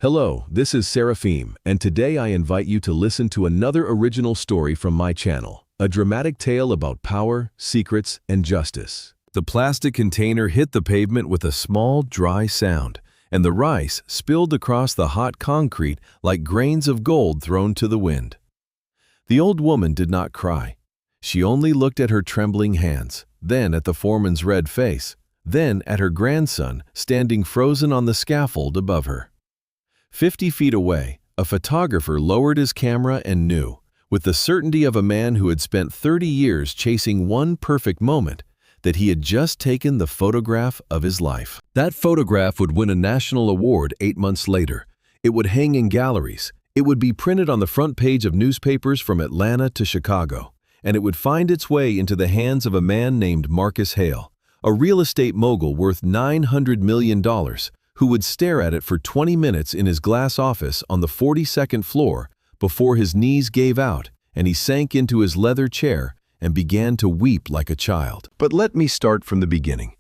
Hello, this is Seraphim, and today I invite you to listen to another original story from my channel, a dramatic tale about power, secrets, and justice. The plastic container hit the pavement with a small, dry sound, and the rice spilled across the hot concrete like grains of gold thrown to the wind. The old woman did not cry. She only looked at her trembling hands, then at the foreman's red face, then at her grandson standing frozen on the scaffold above her. 50 feet away, a photographer lowered his camera and knew, with the certainty of a man who had spent 30 years chasing one perfect moment, that he had just taken the photograph of his life. That photograph would win a national award 8 months later. It would hang in galleries. It would be printed on the front page of newspapers from Atlanta to Chicago, and it would find its way into the hands of a man named Marcus Hale, a real estate mogul worth $900 million, who would stare at it for 20 minutes in his glass office on the 42nd floor before his knees gave out and he sank into his leather chair and began to weep like a child. But let me start from the beginning,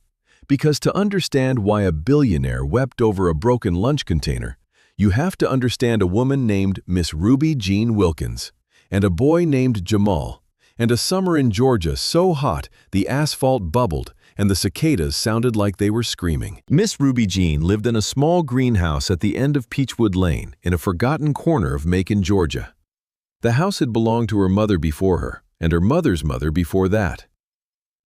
because to understand why a billionaire wept over a broken lunch container, you have to understand a woman named Miss Ruby Jean Wilkins, and a boy named Jamal, and a summer in Georgia so hot the asphalt bubbled and the cicadas sounded like they were screaming. Miss Ruby Jean lived in a small greenhouse at the end of Peachwood Lane in a forgotten corner of Macon, Georgia. The house had belonged to her mother before her, and her mother's mother before that.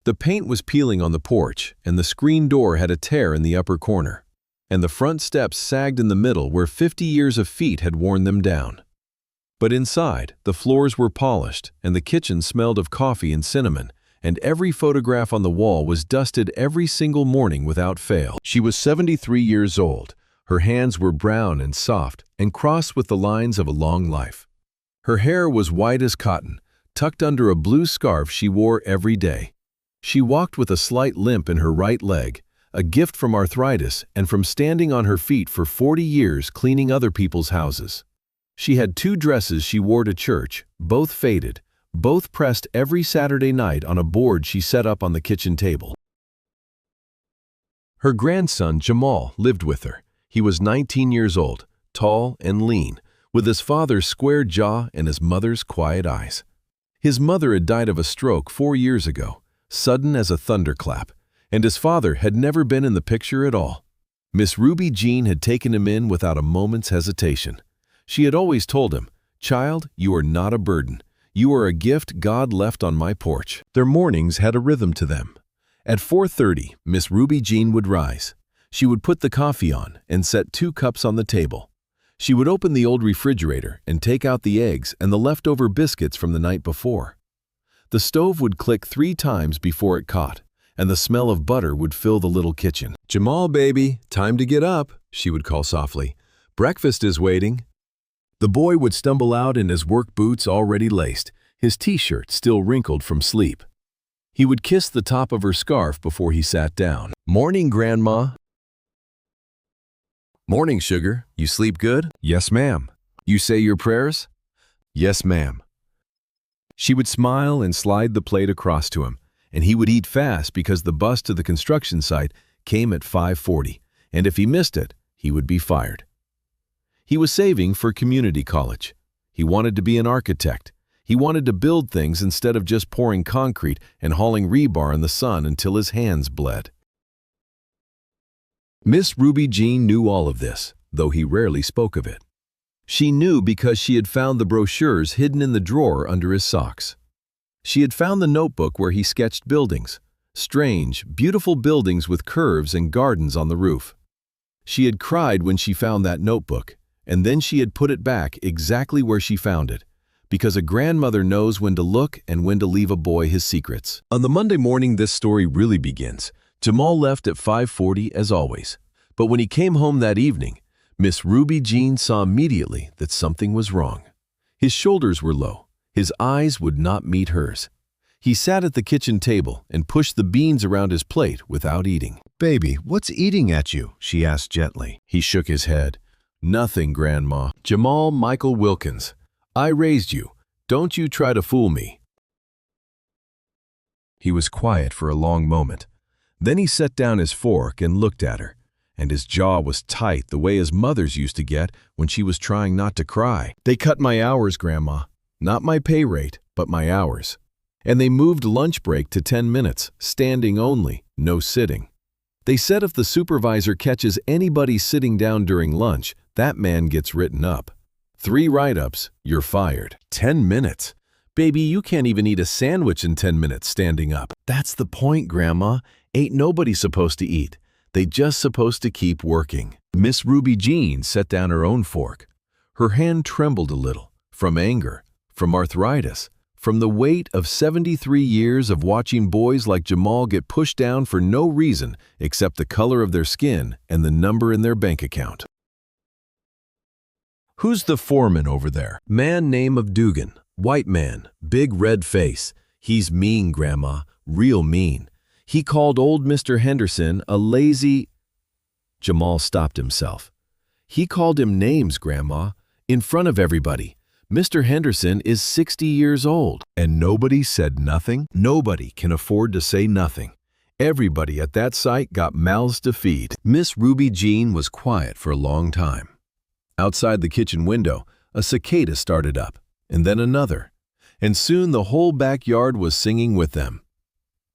The paint was peeling on the porch, and the screen door had a tear in the upper corner, and the front steps sagged in the middle where 50 years of feet had worn them down. But inside, the floors were polished, and the kitchen smelled of coffee and cinnamon, and every photograph on the wall was dusted every single morning without fail. She was 73 years old. Her hands were brown and soft, and crossed with the lines of a long life. Her hair was white as cotton, tucked under a blue scarf she wore every day. She walked with a slight limp in her right leg, a gift from arthritis and from standing on her feet for 40 years cleaning other people's houses. She had 2 dresses she wore to church, both faded, both pressed every Saturday night on a board she set up on the kitchen table. Her grandson, Jamal, lived with her. He was 19 years old, tall and lean, with his father's square jaw and his mother's quiet eyes. His mother had died of a stroke 4 years ago, sudden as a thunderclap, and his father had never been in the picture at all. Miss Ruby Jean had taken him in without a moment's hesitation. She had always told him, "Child, you are not a burden. You are a gift God left on my porch." Their mornings had a rhythm to them. At 4:30, Miss Ruby Jean would rise. She would put the coffee on and set 2 cups on the table. She would open the old refrigerator and take out the eggs and the leftover biscuits from the night before. The stove would click 3 times before it caught, and the smell of butter would fill the little kitchen. "Jamal, baby, time to get up," she would call softly. "Breakfast is waiting." The boy would stumble out in his work boots already laced, his t-shirt still wrinkled from sleep. He would kiss the top of her scarf before he sat down. "Morning, Grandma." "Morning, sugar. You sleep good?" "Yes, ma'am." "You say your prayers?" "Yes, ma'am." She would smile and slide the plate across to him, and he would eat fast because the bus to the construction site came at 5:40, and if he missed it, he would be fired. He was saving for community college. He wanted to be an architect. He wanted to build things instead of just pouring concrete and hauling rebar in the sun until his hands bled. Miss Ruby Jean knew all of this, though he rarely spoke of it. She knew because she had found the brochures hidden in the drawer under his socks. She had found the notebook where he sketched buildings, strange, beautiful buildings with curves and gardens on the roof. She had cried when she found that notebook, and then she had put it back exactly where she found it, because a grandmother knows when to look and when to leave a boy his secrets. On the Monday morning this story really begins. Jamal left at 5:40 as always, but when he came home that evening, Miss Ruby Jean saw immediately that something was wrong. His shoulders were low. His eyes would not meet hers. He sat at the kitchen table and pushed the beans around his plate without eating. "Baby, what's eating at you?" she asked gently. He shook his head. "Nothing, Grandma." "Jamal Michael Wilkins, I raised you. Don't you try to fool me." He was quiet for a long moment. Then he set down his fork and looked at her, and his jaw was tight the way his mother's used to get when she was trying not to cry. "They cut my hours, Grandma. Not my pay rate, but my hours. And they moved lunch break to 10 minutes, standing only, no sitting. They said if the supervisor catches anybody sitting down during lunch, that man gets written up. 3 write-ups, you're fired." 10 minutes? Baby, you can't even eat a sandwich in 10 minutes standing up. That's the point, Grandma. Ain't nobody supposed to eat. They just supposed to keep working. Miss Ruby Jean set down her own fork. Her hand trembled a little, from anger, from arthritis, from the weight of 73 years of watching boys like Jamal get pushed down for no reason except the color of their skin and the number in their bank account. "Who's the foreman over there?" "Man name of Dugan. White man, big red face. He's mean, Grandma, real mean. He called old Mr. Henderson a lazy—" Jamal stopped himself. "He called him names, Grandma, in front of everybody. Mr. Henderson is 60 years old." "And nobody said nothing?" "Nobody can afford to say nothing. Everybody at that site got mouths to feed." Miss Ruby Jean was quiet for a long time. Outside the kitchen window, a cicada started up, and then another, and soon the whole backyard was singing with them.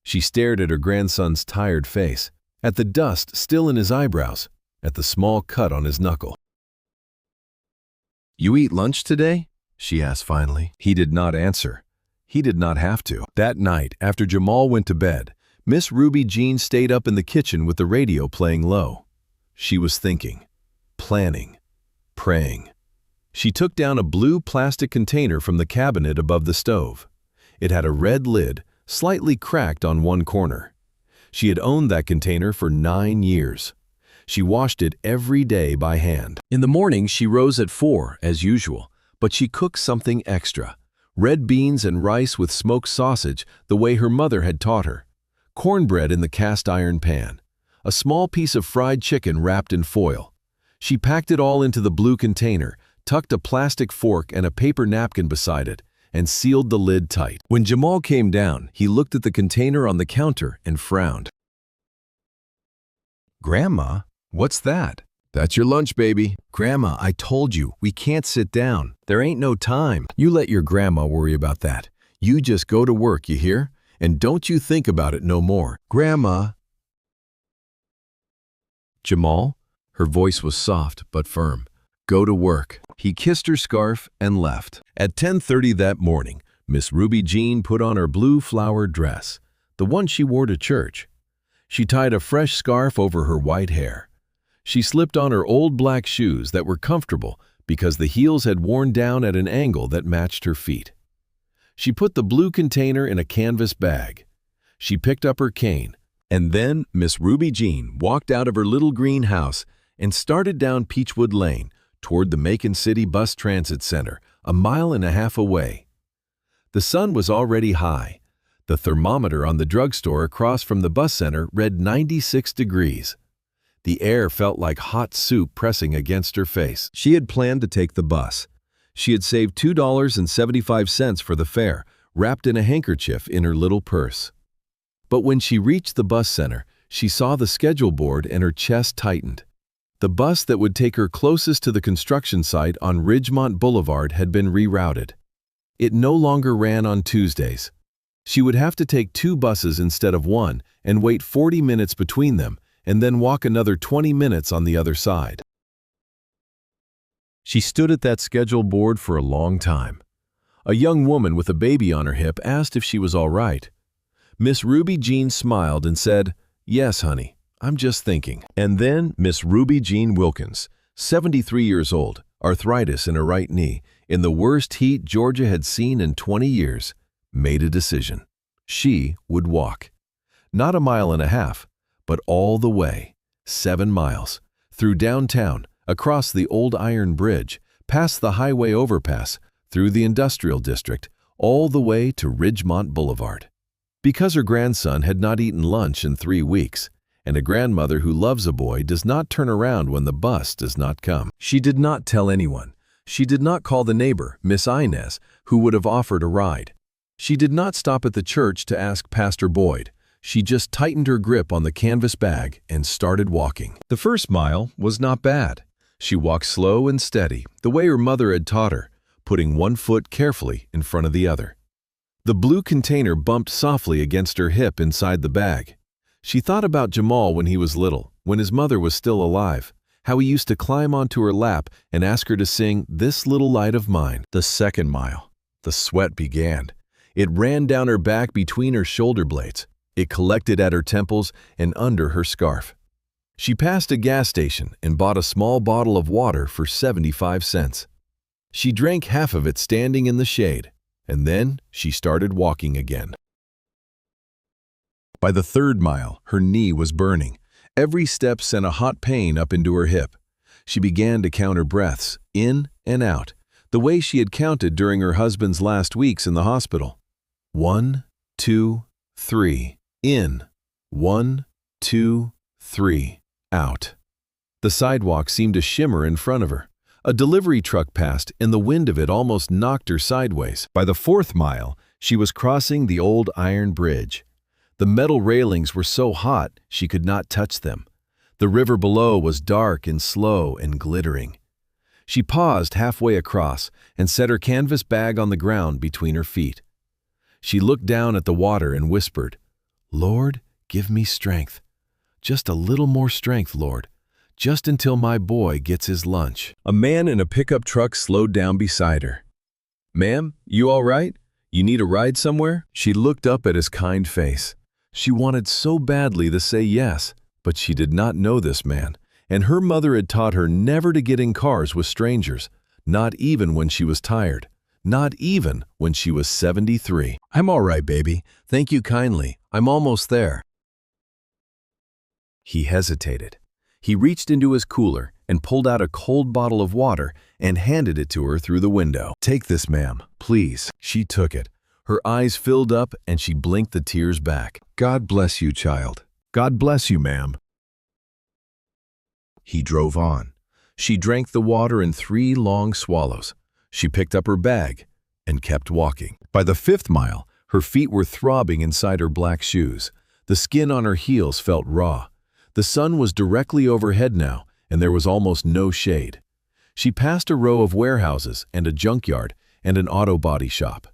She stared at her grandson's tired face, at the dust still in his eyebrows, at the small cut on his knuckle. "You eat lunch today?" she asked finally. He did not answer. He did not have to. That night, after Jamal went to bed, Miss Ruby Jean stayed up in the kitchen with the radio playing low. She was thinking, planning, praying. She took down a blue plastic container from the cabinet above the stove. It had a red lid, slightly cracked on one corner. She had owned that container for 9 years. She washed it every day by hand. In the morning, she rose at 4, as usual, but she cooked something extra. Red beans and rice with smoked sausage, the way her mother had taught her. Cornbread in the cast iron pan. A small piece of fried chicken wrapped in foil. She packed it all into the blue container, tucked a plastic fork and a paper napkin beside it, and sealed the lid tight. When Jamal came down, he looked at the container on the counter and frowned. "Grandma, what's that?" "That's your lunch, baby." "Grandma, I told you, we can't sit down. There ain't no time." "You let your grandma worry about that. You just go to work, you hear? And don't you think about it no more." "Grandma." "Jamal," her voice was soft but firm, "go to work." He kissed her scarf and left. At 10:30 that morning, Miss Ruby Jean put on her blue flowered dress, the one she wore to church. She tied a fresh scarf over her white hair. She slipped on her old black shoes that were comfortable because the heels had worn down at an angle that matched her feet. She put the blue container in a canvas bag. She picked up her cane, and then Miss Ruby Jean walked out of her little green house and started down Peachwood Lane toward the Macon City Bus Transit Center, 1.5 miles away. The sun was already high. The thermometer on the drugstore across from the bus center read 96 degrees. The air felt like hot soup pressing against her face. She had planned to take the bus. She had saved $2.75 for the fare, wrapped in a handkerchief in her little purse. But when she reached the bus center, she saw the schedule board and her chest tightened. The bus that would take her closest to the construction site on Ridgemont Boulevard had been rerouted. It no longer ran on Tuesdays. She would have to take 2 buses instead of 1 and wait 40 minutes between them, and then walk another 20 minutes on the other side. She stood at that schedule board for a long time. A young woman with a baby on her hip asked if she was all right. Miss Ruby Jean smiled and said, "Yes, honey, I'm just thinking." And then Miss Ruby Jean Wilkins, 73 years old, arthritis in her right knee, in the worst heat Georgia had seen in 20 years, made a decision. She would walk. Not 1.5 miles, but all the way, 7 miles, through downtown, across the old iron bridge, past the highway overpass, through the industrial district, all the way to Ridgemont Boulevard. Because her grandson had not eaten lunch in 3 weeks, and a grandmother who loves a boy does not turn around when the bus does not come. She did not tell anyone. She did not call the neighbor, Miss Inez, who would have offered a ride. She did not stop at the church to ask Pastor Boyd. She just tightened her grip on the canvas bag and started walking. The first mile was not bad. She walked slow and steady, the way her mother had taught her, putting one foot carefully in front of the other. The blue container bumped softly against her hip inside the bag. She thought about Jamal when he was little, when his mother was still alive, how he used to climb onto her lap and ask her to sing "This Little Light of Mine." The second mile. The sweat began. It ran down her back between her shoulder blades. It collected at her temples and under her scarf. She passed a gas station and bought a small bottle of water for 75 cents. She drank half of it standing in the shade, and then she started walking again. By the third mile, her knee was burning. Every step sent a hot pain up into her hip. She began to count her breaths, in and out, the way she had counted during her husband's last weeks in the hospital. 1, 2, 3, in. 1, 2, 3, out. The sidewalk seemed to shimmer in front of her. A delivery truck passed, and the wind of it almost knocked her sideways. By the fourth mile, she was crossing the old iron bridge. The metal railings were so hot she could not touch them. The river below was dark and slow and glittering. She paused halfway across and set her canvas bag on the ground between her feet. She looked down at the water and whispered, "Lord, give me strength. Just a little more strength, Lord. Just until my boy gets his lunch." A man in a pickup truck slowed down beside her. "Ma'am, you all right? You need a ride somewhere?" She looked up at his kind face. She wanted so badly to say yes, but she did not know this man, and her mother had taught her never to get in cars with strangers, not even when she was tired, not even when she was 73. "I'm all right, baby. Thank you kindly. I'm almost there." He hesitated. He reached into his cooler and pulled out a cold bottle of water and handed it to her through the window. "Take this, ma'am, please." She took it. Her eyes filled up and she blinked the tears back. "God bless you, child. God bless you, ma'am." He drove on. She drank the water in 3 long swallows. She picked up her bag and kept walking. By the 5th mile, her feet were throbbing inside her black shoes. The skin on her heels felt raw. The sun was directly overhead now, and there was almost no shade. She passed a row of warehouses and a junkyard and an auto body shop.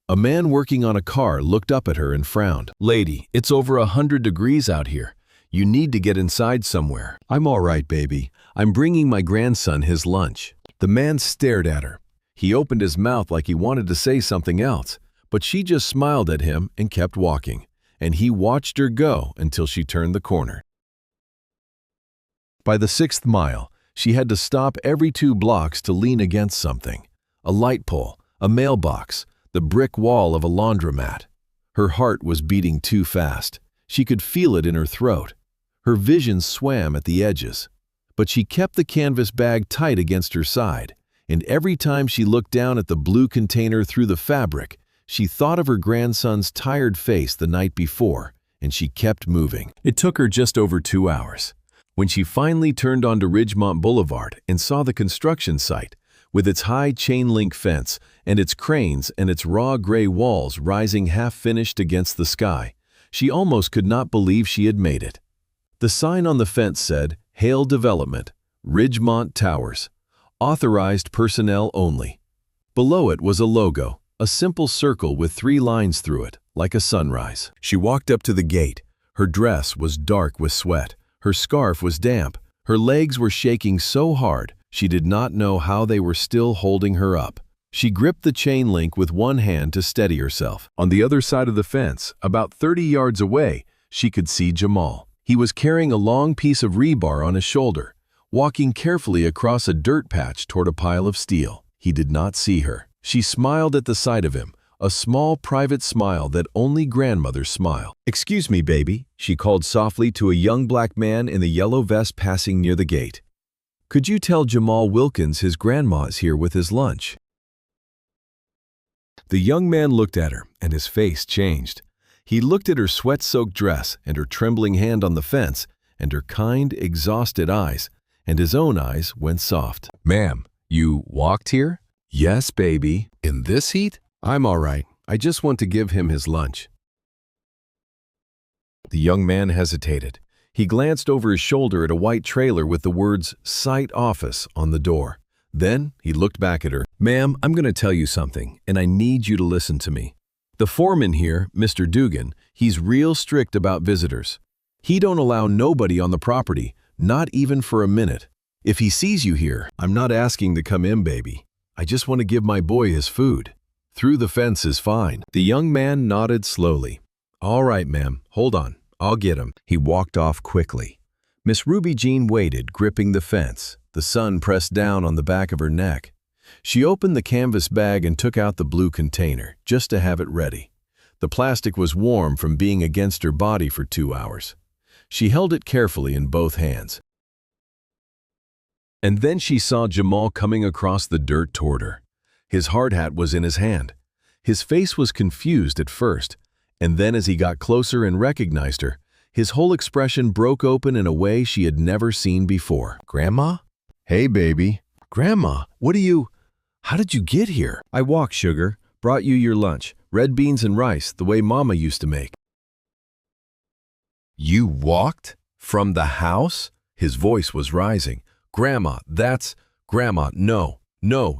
A man working on a car looked up at her and frowned. "Lady, it's over 100 degrees out here. You need to get inside somewhere." "I'm all right, baby. I'm bringing my grandson his lunch." The man stared at her. He opened his mouth like he wanted to say something else, but she just smiled at him and kept walking, and he watched her go until she turned the corner. By the 6th mile, she had to stop every 2 blocks to lean against something. A light pole, a mailbox, the brick wall of a laundromat. Her heart was beating too fast. She could feel it in her throat. Her vision swam at the edges. But she kept the canvas bag tight against her side, and every time she looked down at the blue container through the fabric, she thought of her grandson's tired face the night before, and she kept moving. It took her just over 2 hours. When she finally turned onto Ridgemont Boulevard and saw the construction site, with its high chain-link fence and its cranes and its raw gray walls rising half-finished against the sky, she almost could not believe she had made it. The sign on the fence said, "Hale Development, Ridgemont Towers, authorized personnel only." Below it was a logo, a simple circle with 3 lines through it, like a sunrise. She walked up to the gate. Her dress was dark with sweat. Her scarf was damp. Her legs were shaking so hard, she did not know how they were still holding her up. She gripped the chain link with one hand to steady herself. On the other side of the fence, about 30 yards away, she could see Jamal. He was carrying a long piece of rebar on his shoulder, walking carefully across a dirt patch toward a pile of steel. He did not see her. She smiled at the sight of him, a small private smile that only grandmothers smile. "Excuse me, baby," she called softly to a young black man in the yellow vest passing near the gate. "Could you tell Jamal Wilkins his grandma is here with his lunch?" The young man looked at her, and his face changed. He looked at her sweat-soaked dress and her trembling hand on the fence and her kind, exhausted eyes, and his own eyes went soft. "Ma'am, you walked here?" "Yes, baby." "In this heat?" "I'm all right. I just want to give him his lunch." The young man hesitated. He glanced over his shoulder at a white trailer with the words "Site Office" on the door. Then he looked back at her. "Ma'am, I'm going to tell you something, and I need you to listen to me. The foreman here, Mr. Dugan, he's real strict about visitors. He don't allow nobody on the property, not even for a minute. If he sees you here, I'm not asking to come in, baby. I just want to give my boy his food. Through the fence is fine." The young man nodded slowly. "All right, ma'am. Hold on. I'll get him." He walked off quickly. Miss Ruby Jean waited, gripping the fence, the sun pressed down on the back of her neck. She opened the canvas bag and took out the blue container, just to have it ready. The plastic was warm from being against her body for 2 hours. She held it carefully in both hands. And then she saw Jamal coming across the dirt toward her. His hard hat was in his hand. His face was confused at first, and then as he got closer and recognized her, his whole expression broke open in a way she had never seen before. "Grandma?" "Hey, baby." "Grandma, how did you get here?" "I walked, sugar. Brought you your lunch. Red beans and rice, the way Mama used to make." "You walked? From the house?" His voice was rising. "Grandma, Grandma, no,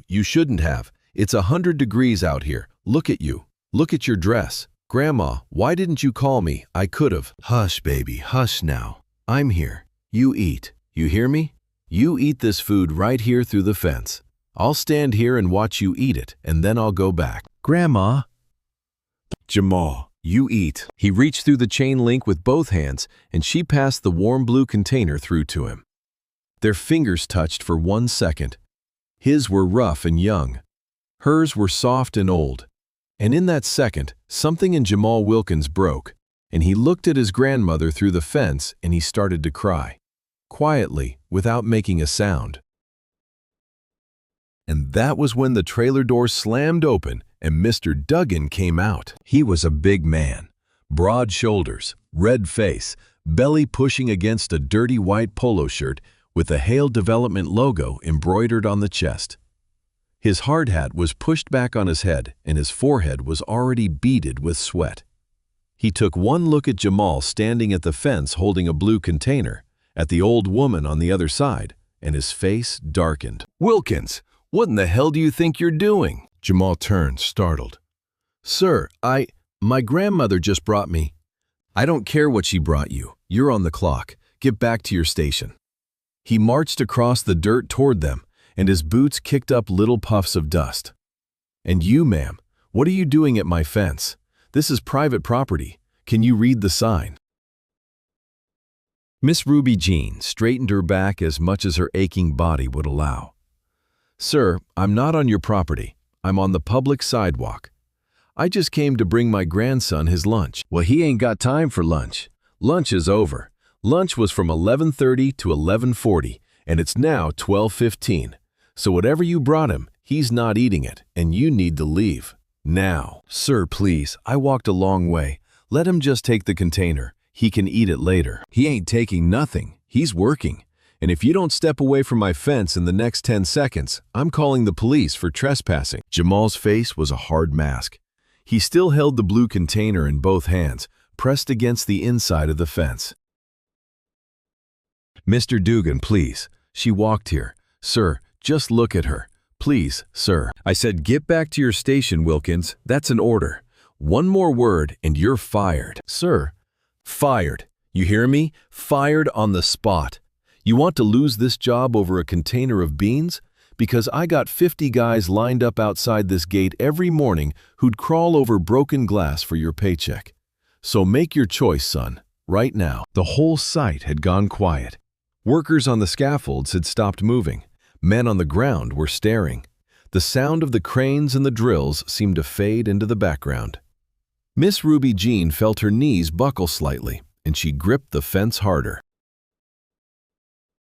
you shouldn't have. It's 100 degrees out here. Look at you. Look at your dress. Grandma, why didn't you call me? I could've." "Hush, baby, hush now. I'm here. You eat. You hear me? You eat this food right here through the fence. I'll stand here and watch you eat it, and then I'll go back." "Grandma." "Jamal, you eat." He reached through the chain link with both hands, and she passed the warm blue container through to him. Their fingers touched for 1 second. His were rough and young. Hers were soft and old. And in that second, something in Jamal Wilkins broke, and he looked at his grandmother through the fence and he started to cry, quietly, without making a sound. And that was when the trailer door slammed open and Mr. Dugan came out. He was a big man, broad shoulders, red face, belly pushing against a dirty white polo shirt with the Hale Development logo embroidered on the chest. His hard hat was pushed back on his head and his forehead was already beaded with sweat. He took one look at Jamal standing at the fence holding a blue container, at the old woman on the other side, and his face darkened. "Wilkins, what in the hell do you think you're doing?" Jamal turned, startled. "Sir, my grandmother just brought me." "I don't care what she brought you. You're on the clock. Get back to your station." He marched across the dirt toward them, and his boots kicked up little puffs of dust. "And you, ma'am, what are you doing at my fence? This is private property. Can you read the sign?" Miss Ruby Jean straightened her back as much as her aching body would allow. "Sir, I'm not on your property. I'm on the public sidewalk. I just came to bring my grandson his lunch." "Well, he ain't got time for lunch. Lunch is over. Lunch was from 11:30 to 11:40, and it's now 12:15. So whatever you brought him, he's not eating it, and you need to leave. Now." "Sir, please, I walked a long way. Let him just take the container. He can eat it later." "He ain't taking nothing. He's working. And if you don't step away from my fence in the next 10 seconds, I'm calling the police for trespassing." Jamal's face was a hard mask. He still held the blue container in both hands, pressed against the inside of the fence. "Mr. Dugan, please. She walked here. Sir, just look at her. Please, sir." "I said get back to your station, Wilkins. That's an order. One more word and you're fired." "Sir." "Fired. You hear me? Fired on the spot. You want to lose this job over a container of beans? Because I got 50 guys lined up outside this gate every morning who'd crawl over broken glass for your paycheck. So make your choice, son, right now." The whole site had gone quiet. Workers on the scaffolds had stopped moving. Men on the ground were staring. The sound of the cranes and the drills seemed to fade into the background. Miss Ruby Jean felt her knees buckle slightly, and she gripped the fence harder.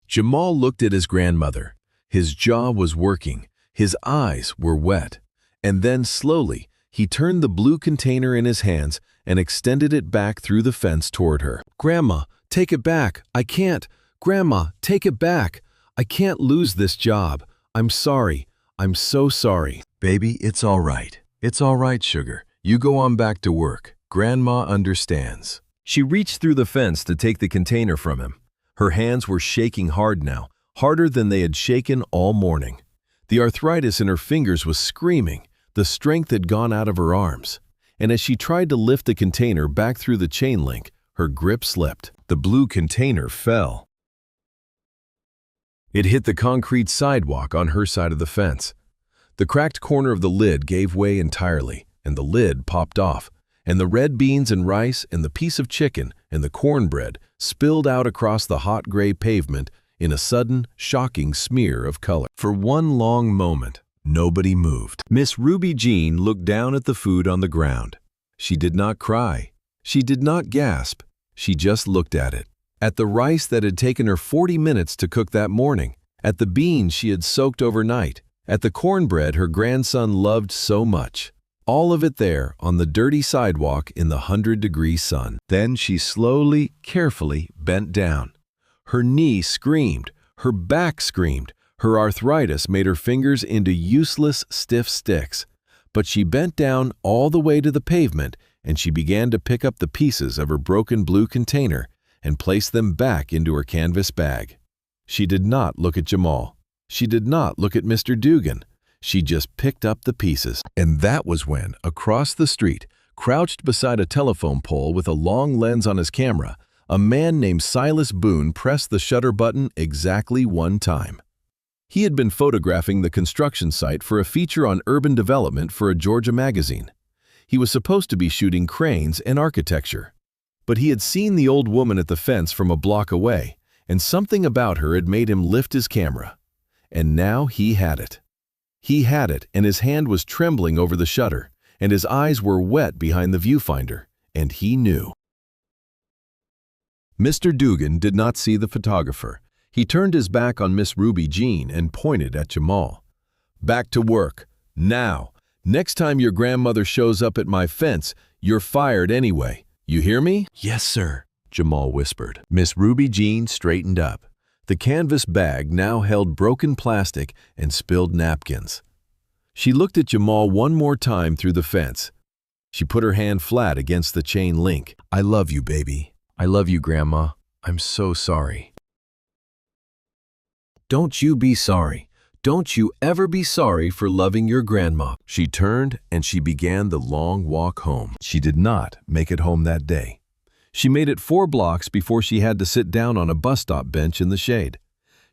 Jamal looked at his grandmother. His jaw was working. His eyes were wet. And then, slowly, he turned the blue container in his hands and extended it back through the fence toward her. "Grandma, take it back. I can't. Grandma, take it back. I can't lose this job. I'm sorry. I'm so sorry." "Baby, it's all right. It's all right, sugar. You go on back to work. Grandma understands." She reached through the fence to take the container from him. Her hands were shaking hard now, harder than they had shaken all morning. The arthritis in her fingers was screaming. The strength had gone out of her arms. And as she tried to lift the container back through the chain link, her grip slipped. The blue container fell. It hit the concrete sidewalk on her side of the fence. The cracked corner of the lid gave way entirely, and the lid popped off, and the red beans and rice and the piece of chicken and the cornbread spilled out across the hot gray pavement in a sudden, shocking smear of color. For one long moment, nobody moved. Miss Ruby Jean looked down at the food on the ground. She did not cry. She did not gasp. She just looked at it. At the rice that had taken her 40 minutes to cook that morning. At the beans she had soaked overnight. At the cornbread her grandson loved so much. All of it there on the dirty sidewalk in the 100-degree sun. Then she slowly, carefully bent down. Her knee screamed. Her back screamed. Her arthritis made her fingers into useless, stiff sticks. But she bent down all the way to the pavement, and she began to pick up the pieces of her broken blue container and place them back into her canvas bag. She did not look at Jamal. She did not look at Mr. Dugan. She just picked up the pieces. And that was when, across the street, crouched beside a telephone pole with a long lens on his camera, a man named Silas Boone pressed the shutter button exactly one time. He had been photographing the construction site for a feature on urban development for a Georgia magazine. He was supposed to be shooting cranes and architecture. But he had seen the old woman at the fence from a block away, and something about her had made him lift his camera. And now he had it. He had it, and his hand was trembling over the shutter, and his eyes were wet behind the viewfinder, and he knew. Mr. Dugan did not see the photographer. He turned his back on Miss Ruby Jean and pointed at Jamal. "Back to work. Now. Next time your grandmother shows up at my fence, you're fired anyway. You hear me?" "Yes, sir," Jamal whispered. Miss Ruby Jean straightened up. The canvas bag now held broken plastic and spilled napkins. She looked at Jamal one more time through the fence. She put her hand flat against the chain link. "I love you, baby. I love you, Grandma. I'm so sorry." "Don't you be sorry. Don't you ever be sorry for loving your grandma." She turned and she began the long walk home. She did not make it home that day. She made it 4 blocks before she had to sit down on a bus stop bench in the shade.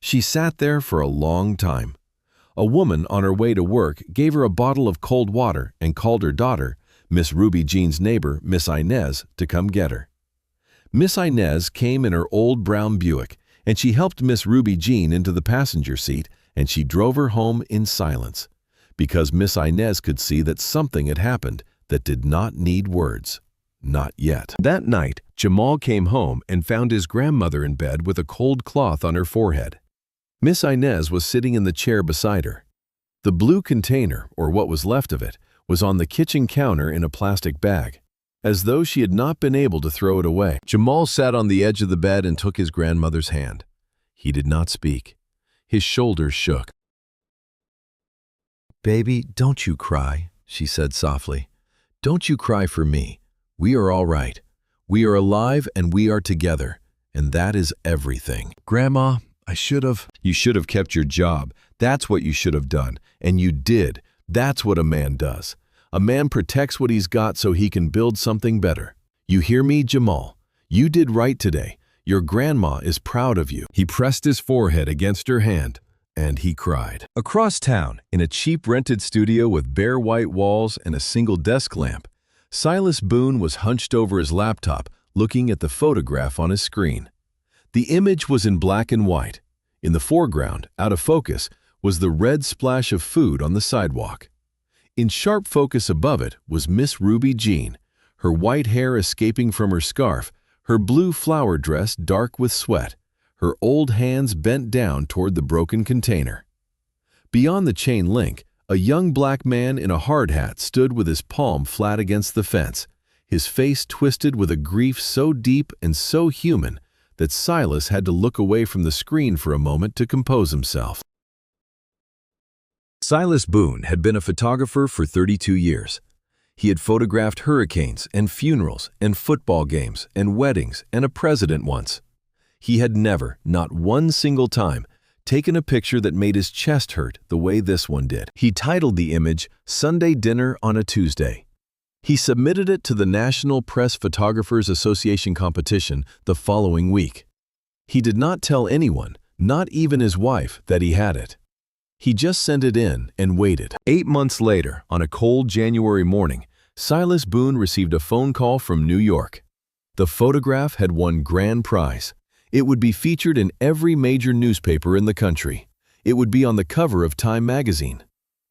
She sat there for a long time. A woman on her way to work gave her a bottle of cold water and called her daughter, Miss Ruby Jean's neighbor, Miss Inez, to come get her. Miss Inez came in her old brown Buick, and she helped Miss Ruby Jean into the passenger seat, and she drove her home in silence, because Miss Inez could see that something had happened that did not need words. Not yet. That night, Jamal came home and found his grandmother in bed with a cold cloth on her forehead. Miss Inez was sitting in the chair beside her. The blue container, or what was left of it, was on the kitchen counter in a plastic bag, as though she had not been able to throw it away. Jamal sat on the edge of the bed and took his grandmother's hand. He did not speak. His shoulders shook. "Baby, don't you cry," she said softly. "Don't you cry for me. We are all right. We are alive and we are together, and that is everything." "Grandma, You should have kept your job. That's what you should have done, and you did. That's what a man does. A man protects what he's got so he can build something better. You hear me, Jamal? You did right today. Your grandma is proud of you." He pressed his forehead against her hand, and he cried. Across town, in a cheap rented studio with bare white walls and a single desk lamp, Silas Boone was hunched over his laptop, looking at the photograph on his screen. The image was in black and white. In the foreground, out of focus, was the red splash of food on the sidewalk. In sharp focus above it was Miss Ruby Jean, her white hair escaping from her scarf, her blue flower dress dark with sweat, her old hands bent down toward the broken container. Beyond the chain link, a young black man in a hard hat stood with his palm flat against the fence, his face twisted with a grief so deep and so human that Silas had to look away from the screen for a moment to compose himself. Silas Boone had been a photographer for 32 years. He had photographed hurricanes and funerals and football games and weddings and a president once. He had never, not one single time, taken a picture that made his chest hurt the way this one did. He titled the image, "Sunday Dinner on a Tuesday." He submitted it to the National Press Photographers Association competition the following week. He did not tell anyone, not even his wife, that he had it. He just sent it in and waited. 8 months later, on a cold January morning, Silas Boone received a phone call from New York. The photograph had won grand prize. It would be featured in every major newspaper in the country. It would be on the cover of Time magazine.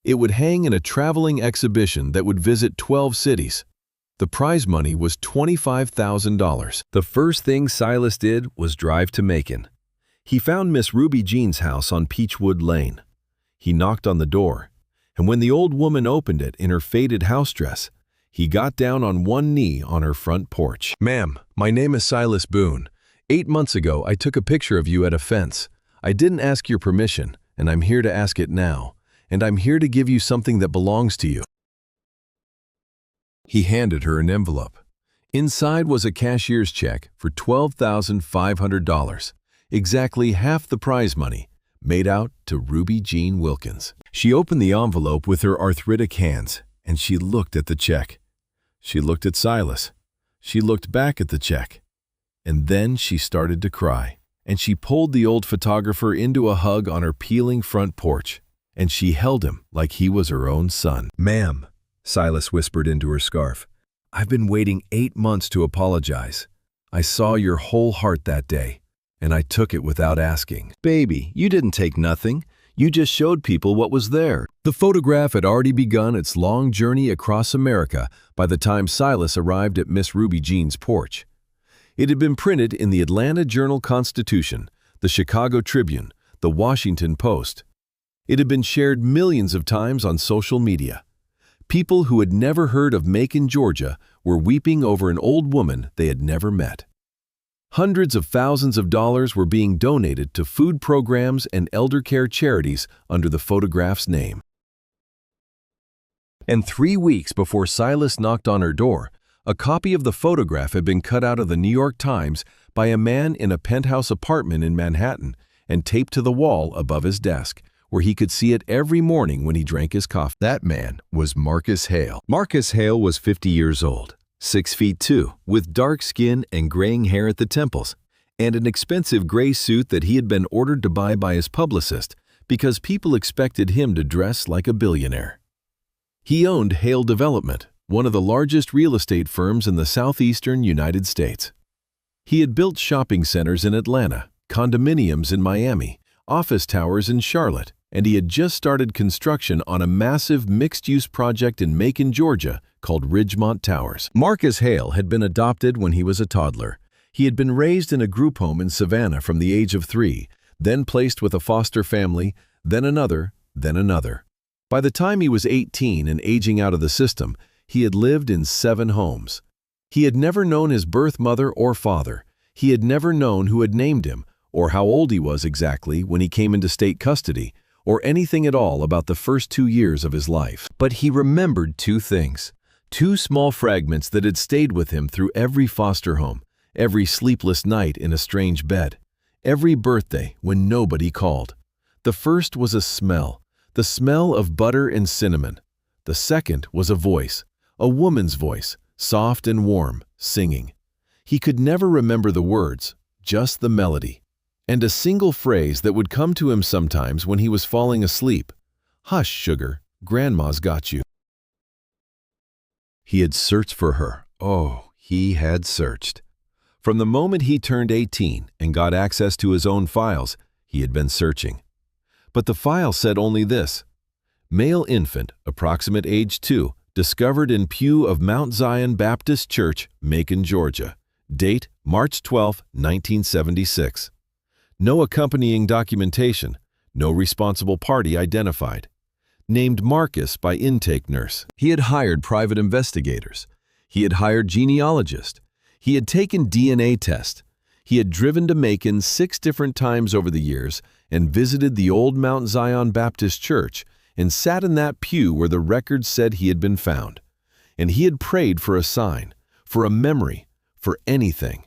It would hang in a traveling exhibition that would visit 12 cities. The prize money was $25,000. The first thing Silas did was drive to Macon. He found Miss Ruby Jean's house on Peachwood Lane. He knocked on the door, and when the old woman opened it in her faded house dress, he got down on one knee on her front porch. "Ma'am, my name is Silas Boone. 8 months ago, I took a picture of you at a fence. I didn't ask your permission, and I'm here to ask it now. And I'm here to give you something that belongs to you." He handed her an envelope. Inside was a cashier's check for $12,500, exactly half the prize money, made out to Ruby Jean Wilkins. She opened the envelope with her arthritic hands, and she looked at the check. She looked at Silas. She looked back at the check. And then she started to cry, and she pulled the old photographer into a hug on her peeling front porch. And she held him like he was her own son. "Ma'am," Silas whispered into her scarf, "I've been waiting 8 months to apologize. I saw your whole heart that day, and I took it without asking." "Baby, you didn't take nothing. You just showed people what was there." The photograph had already begun its long journey across America by the time Silas arrived at Miss Ruby Jean's porch. It had been printed in the Atlanta Journal-Constitution, the Chicago Tribune, the Washington Post. It had been shared millions of times on social media. People who had never heard of Macon, Georgia, were weeping over an old woman they had never met. Hundreds of thousands of dollars were being donated to food programs and elder care charities under the photograph's name. And 3 weeks before Silas knocked on her door, a copy of the photograph had been cut out of the New York Times by a man in a penthouse apartment in Manhattan and taped to the wall above his desk, where he could see it every morning when he drank his coffee. That man was Marcus Hale. Marcus Hale was 50 years old, 6'2", with dark skin and graying hair at the temples, and an expensive gray suit that he had been ordered to buy by his publicist because people expected him to dress like a billionaire. He owned Hale Development, one of the largest real estate firms in the southeastern United States. He had built shopping centers in Atlanta, condominiums in Miami, office towers in Charlotte, and he had just started construction on a massive mixed-use project in Macon, Georgia, called Ridgemont Towers. Marcus Hale had been adopted when he was a toddler. He had been raised in a group home in Savannah from the age of 3, then placed with a foster family, then another, then another. By the time he was 18 and aging out of the system, he had lived in 7 homes. He had never known his birth mother or father. He had never known who had named him, or how old he was exactly when he came into state custody, or anything at all about the first 2 years of his life. But he remembered 2 things, 2 small fragments that had stayed with him through every foster home, every sleepless night in a strange bed, every birthday when nobody called. The first was a smell, the smell of butter and cinnamon. The second was a voice, a woman's voice, soft and warm, singing. He could never remember the words, just the melody. And a single phrase that would come to him sometimes when he was falling asleep. "Hush, sugar, Grandma's got you." He had searched for her. Oh, he had searched. From the moment he turned 18 and got access to his own files, he had been searching. But the file said only this: male infant, approximate age 2, discovered in pew of Mount Zion Baptist Church, Macon, Georgia. Date, March 12, 1976. No accompanying documentation, no responsible party identified. Named Marcus by intake nurse. He had hired private investigators. He had hired genealogists. He had taken DNA tests. He had driven to Macon 6 different times over the years and visited the old Mount Zion Baptist Church and sat in that pew where the records said he had been found. and he had prayed for a sign, for a memory, for anything.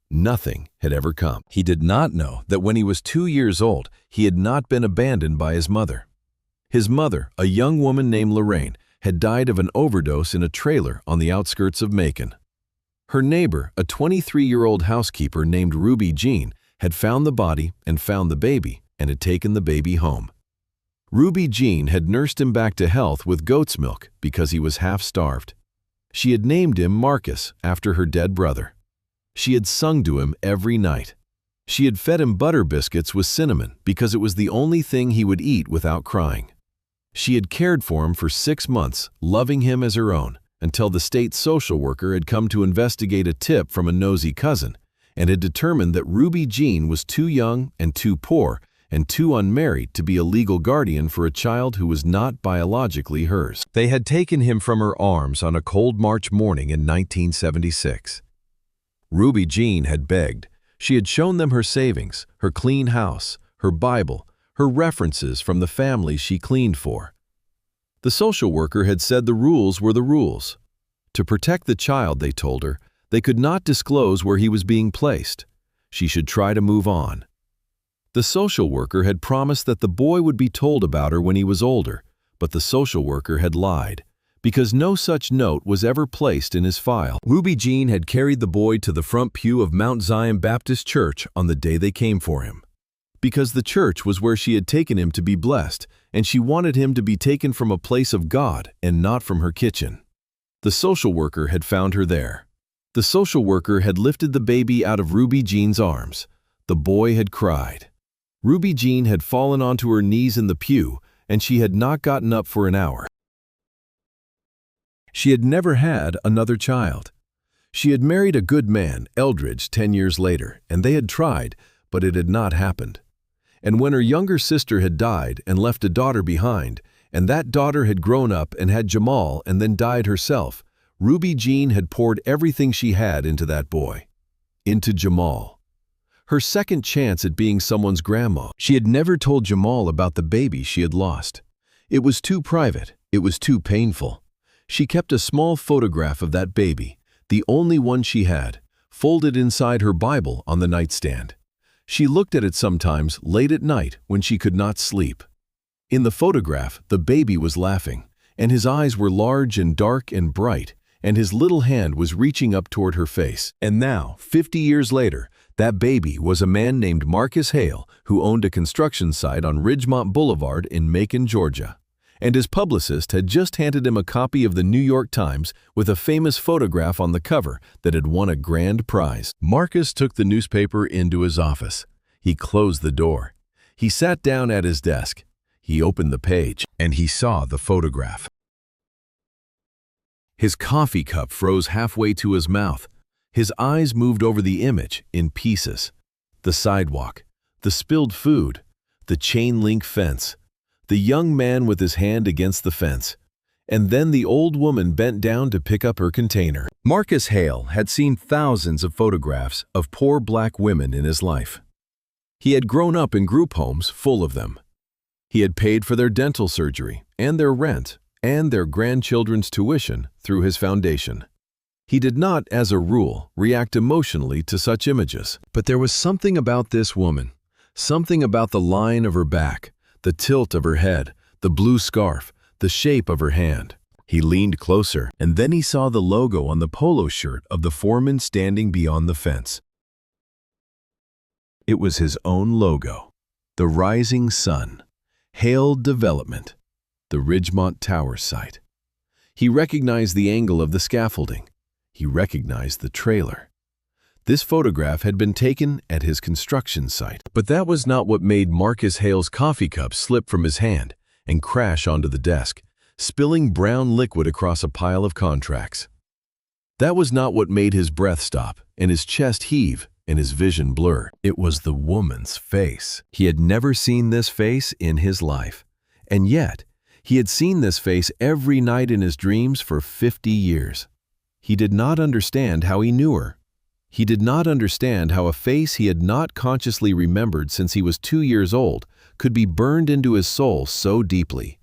Nothing had ever come. He did not know that when he was 2 years old, he had not been abandoned by his mother. His mother, a young woman named Lorraine, had died of an overdose in a trailer on the outskirts of Macon. Her neighbor, a 23-year-old housekeeper named Ruby Jean, had found the body and found the baby and had taken the baby home. Ruby Jean had nursed him back to health with goat's milk because he was half-starved. She had named him Marcus after her dead brother. She had sung to him every night. She had fed him butter biscuits with cinnamon because it was the only thing he would eat without crying. She had cared for him for 6 months, loving him as her own, until the state social worker had come to investigate a tip from a nosy cousin and had determined that Ruby Jean was too young and too poor and too unmarried to be a legal guardian for a child who was not biologically hers. They had taken him from her arms on a cold March morning in 1976. Ruby Jean had begged. She had shown them her savings, her clean house, her Bible, her references from the family she cleaned for. The social worker had said the rules were the rules. To protect the child, they told her, they could not disclose where he was being placed. She should try to move on. The social worker had promised that the boy would be told about her when he was older, but the social worker had lied, because no such note was ever placed in his file. Ruby Jean had carried the boy to the front pew of Mount Zion Baptist Church on the day they came for him, because the church was where she had taken him to be blessed, and she wanted him to be taken from a place of God and not from her kitchen. The social worker had found her there. The social worker had lifted the baby out of Ruby Jean's arms. The boy had cried. Ruby Jean had fallen onto her knees in the pew, and she had not gotten up for an hour. She had never had another child. She had married a good man, Eldridge, 10 years later, and they had tried, but it had not happened. And when her younger sister had died and left a daughter behind, and that daughter had grown up and had Jamal and then died herself, Ruby Jean had poured everything she had into that boy, into Jamal. Her second chance at being someone's grandma. She had never told Jamal about the baby she had lost. It was too private. It was too painful. She kept a small photograph of that baby, the only one she had, folded inside her Bible on the nightstand. She looked at it sometimes late at night when she could not sleep. In the photograph, the baby was laughing, and his eyes were large and dark and bright, and his little hand was reaching up toward her face. And now, 50 years later, that baby was a man named Marcus Hale who owned a construction site on Ridgemont Boulevard in Macon, Georgia. And his publicist had just handed him a copy of the New York Times with a famous photograph on the cover that had won a grand prize. Marcus took the newspaper into his office. He closed the door. He sat down at his desk. He opened the page, and he saw the photograph. His coffee cup froze halfway to his mouth. His eyes moved over the image in pieces. The sidewalk, the spilled food, the chain-link fence, the young man with his hand against the fence, and then the old woman bent down to pick up her container. Marcus Hale had seen thousands of photographs of poor black women in his life. He had grown up in group homes full of them. He had paid for their dental surgery and their rent and their grandchildren's tuition through his foundation. He did not, as a rule, react emotionally to such images. But there was something about this woman, something about the line of her back, the tilt of her head, the blue scarf, the shape of her hand. He leaned closer, and then he saw the logo on the polo shirt of the foreman standing beyond the fence. It was his own logo, the rising sun, Hale Development, the Ridgemont Towers site. He recognized the angle of the scaffolding. He recognized the trailer. This photograph had been taken at his construction site. But that was not what made Marcus Hale's coffee cup slip from his hand and crash onto the desk, spilling brown liquid across a pile of contracts. That was not what made his breath stop and his chest heave and his vision blur. It was the woman's face. He had never seen this face in his life. And yet, he had seen this face every night in his dreams for 50 years. He did not understand how he knew her. He did not understand how a face he had not consciously remembered since he was 2 years old could be burned into his soul so deeply.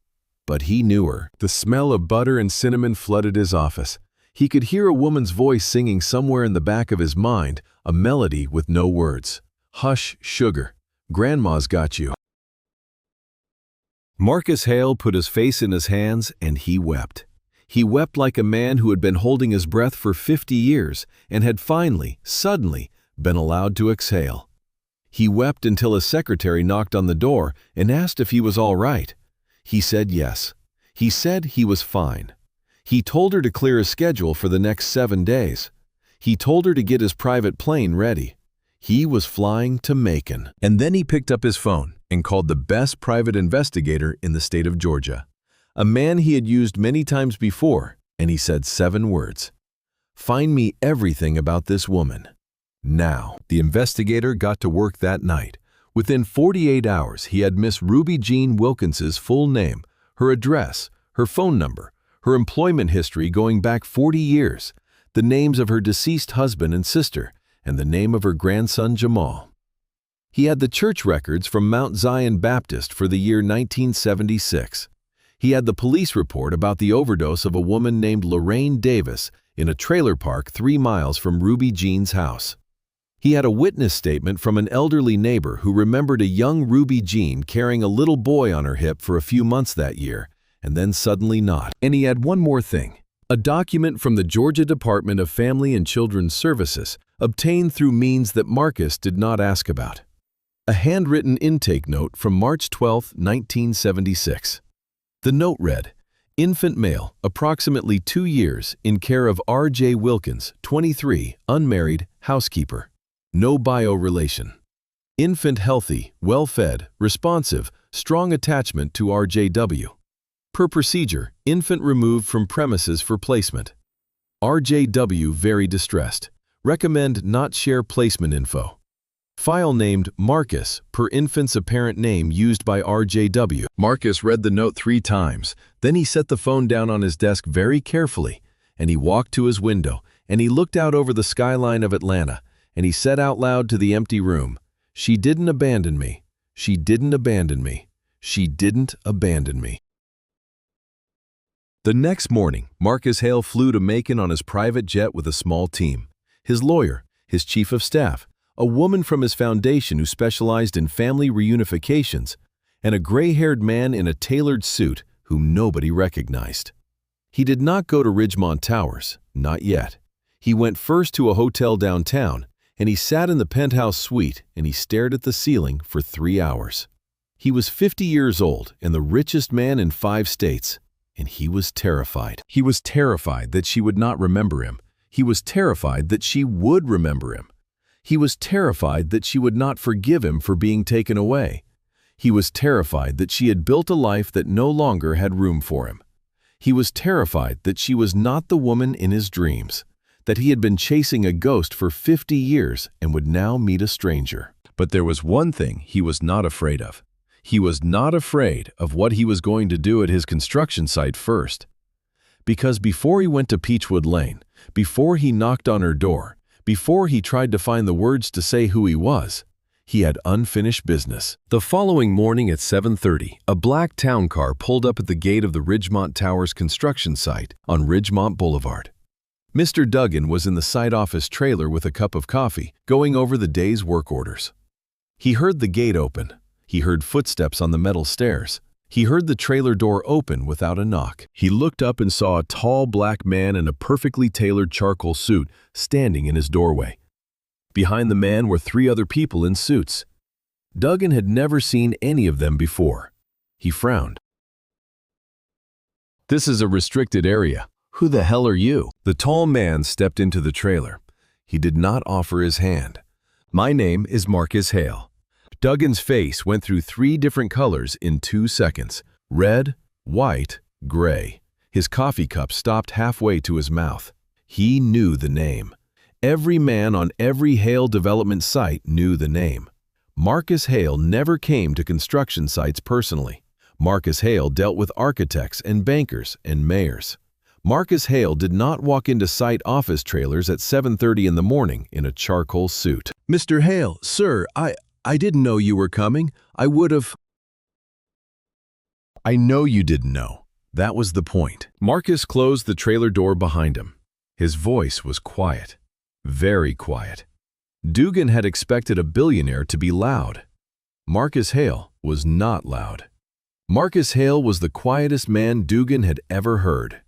but he knew her. The smell of butter and cinnamon flooded his office. He could hear a woman's voice singing somewhere in the back of his mind, a melody with no words. "Hush, sugar. Grandma's got you." Marcus Hale put his face in his hands and he wept. He wept like a man who had been holding his breath for 50 years and had finally, suddenly, been allowed to exhale. He wept until his secretary knocked on the door and asked if he was all right. He said yes. He said he was fine. He told her to clear his schedule for the next 7 days. He told her to get his private plane ready. He was flying to Macon. And then he picked up his phone and called the best private investigator in the state of Georgia, a man he had used many times before, and he said 7 words. "Find me everything about this woman. Now." The investigator got to work that night. Within 48 hours, he had Miss Ruby Jean Wilkins's full name, her address, her phone number, her employment history going back 40 years, the names of her deceased husband and sister, and the name of her grandson Jamal. He had the church records from Mount Zion Baptist for the year 1976. He had the police report about the overdose of a woman named Lorraine Davis in a trailer park 3 miles from Ruby Jean's house. He had a witness statement from an elderly neighbor who remembered a young Ruby Jean carrying a little boy on her hip for a few months that year, and then suddenly not. And he had one more thing, a document from the Georgia Department of Family and Children's Services, obtained through means that Marcus did not ask about. A handwritten intake note from March 12, 1976. The note read, "Infant male, approximately 2 years, in care of R.J. Wilkins, 23, unmarried, housekeeper. No bio relation. Infant healthy, well-fed, responsive, strong attachment to R.J.W. Per procedure, infant removed from premises for placement. R.J.W. very distressed. Recommend not share placement info. File named Marcus, per infant's apparent name used by R.J.W." Marcus read the note 3 times. Then he set the phone down on his desk very carefully, and he walked to his window, and he looked out over the skyline of Atlanta, and he said out loud to the empty room, "She didn't abandon me. She didn't abandon me. She didn't abandon me." The next morning, Marcus Hale flew to Macon on his private jet with a small team. His lawyer, his chief of staff, a woman from his foundation who specialized in family reunifications, and a gray-haired man in a tailored suit whom nobody recognized. He did not go to Ridgemont Towers, not yet. He went first to a hotel downtown, and he sat in the penthouse suite and he stared at the ceiling for 3 hours. He was 50 years old and the richest man in 5 states, and he was terrified. He was terrified that she would not remember him. He was terrified that she would remember him. He was terrified that she would not forgive him for being taken away. He was terrified that she had built a life that no longer had room for him. He was terrified that she was not the woman in his dreams, that he had been chasing a ghost for 50 years and would now meet a stranger. But there was one thing he was not afraid of. He was not afraid of what he was going to do at his construction site first. Because before he went to Peachwood Lane, before he knocked on her door, before he tried to find the words to say who he was, he had unfinished business. The following morning at 7:30, a black town car pulled up at the gate of the Ridgemont Towers construction site on Ridgemont Boulevard. Mr. Duggan was in the site office trailer with a cup of coffee, going over the day's work orders. He heard the gate open. He heard footsteps on the metal stairs. He heard the trailer door open without a knock. He looked up and saw a tall black man in a perfectly tailored charcoal suit standing in his doorway. Behind the man were 3 other people in suits. Duggan had never seen any of them before. He frowned. "This is a restricted area. Who the hell are you?" The tall man stepped into the trailer. He did not offer his hand. "My name is Marcus Hale." Duggan's face went through 3 different colors in 2 seconds. Red, white, gray. His coffee cup stopped halfway to his mouth. He knew the name. Every man on every Hale development site knew the name. Marcus Hale never came to construction sites personally. Marcus Hale dealt with architects and bankers and mayors. Marcus Hale did not walk into site office trailers at 7:30 in the morning in a charcoal suit. "Mr. Hale, sir, I didn't know you were coming. I I know you didn't know. That was the point. Marcus closed the trailer door behind him. His voice was quiet. Very quiet. Dugan had expected a billionaire to be loud. Marcus Hale was not loud. Marcus Hale was the quietest man Dugan had ever heard.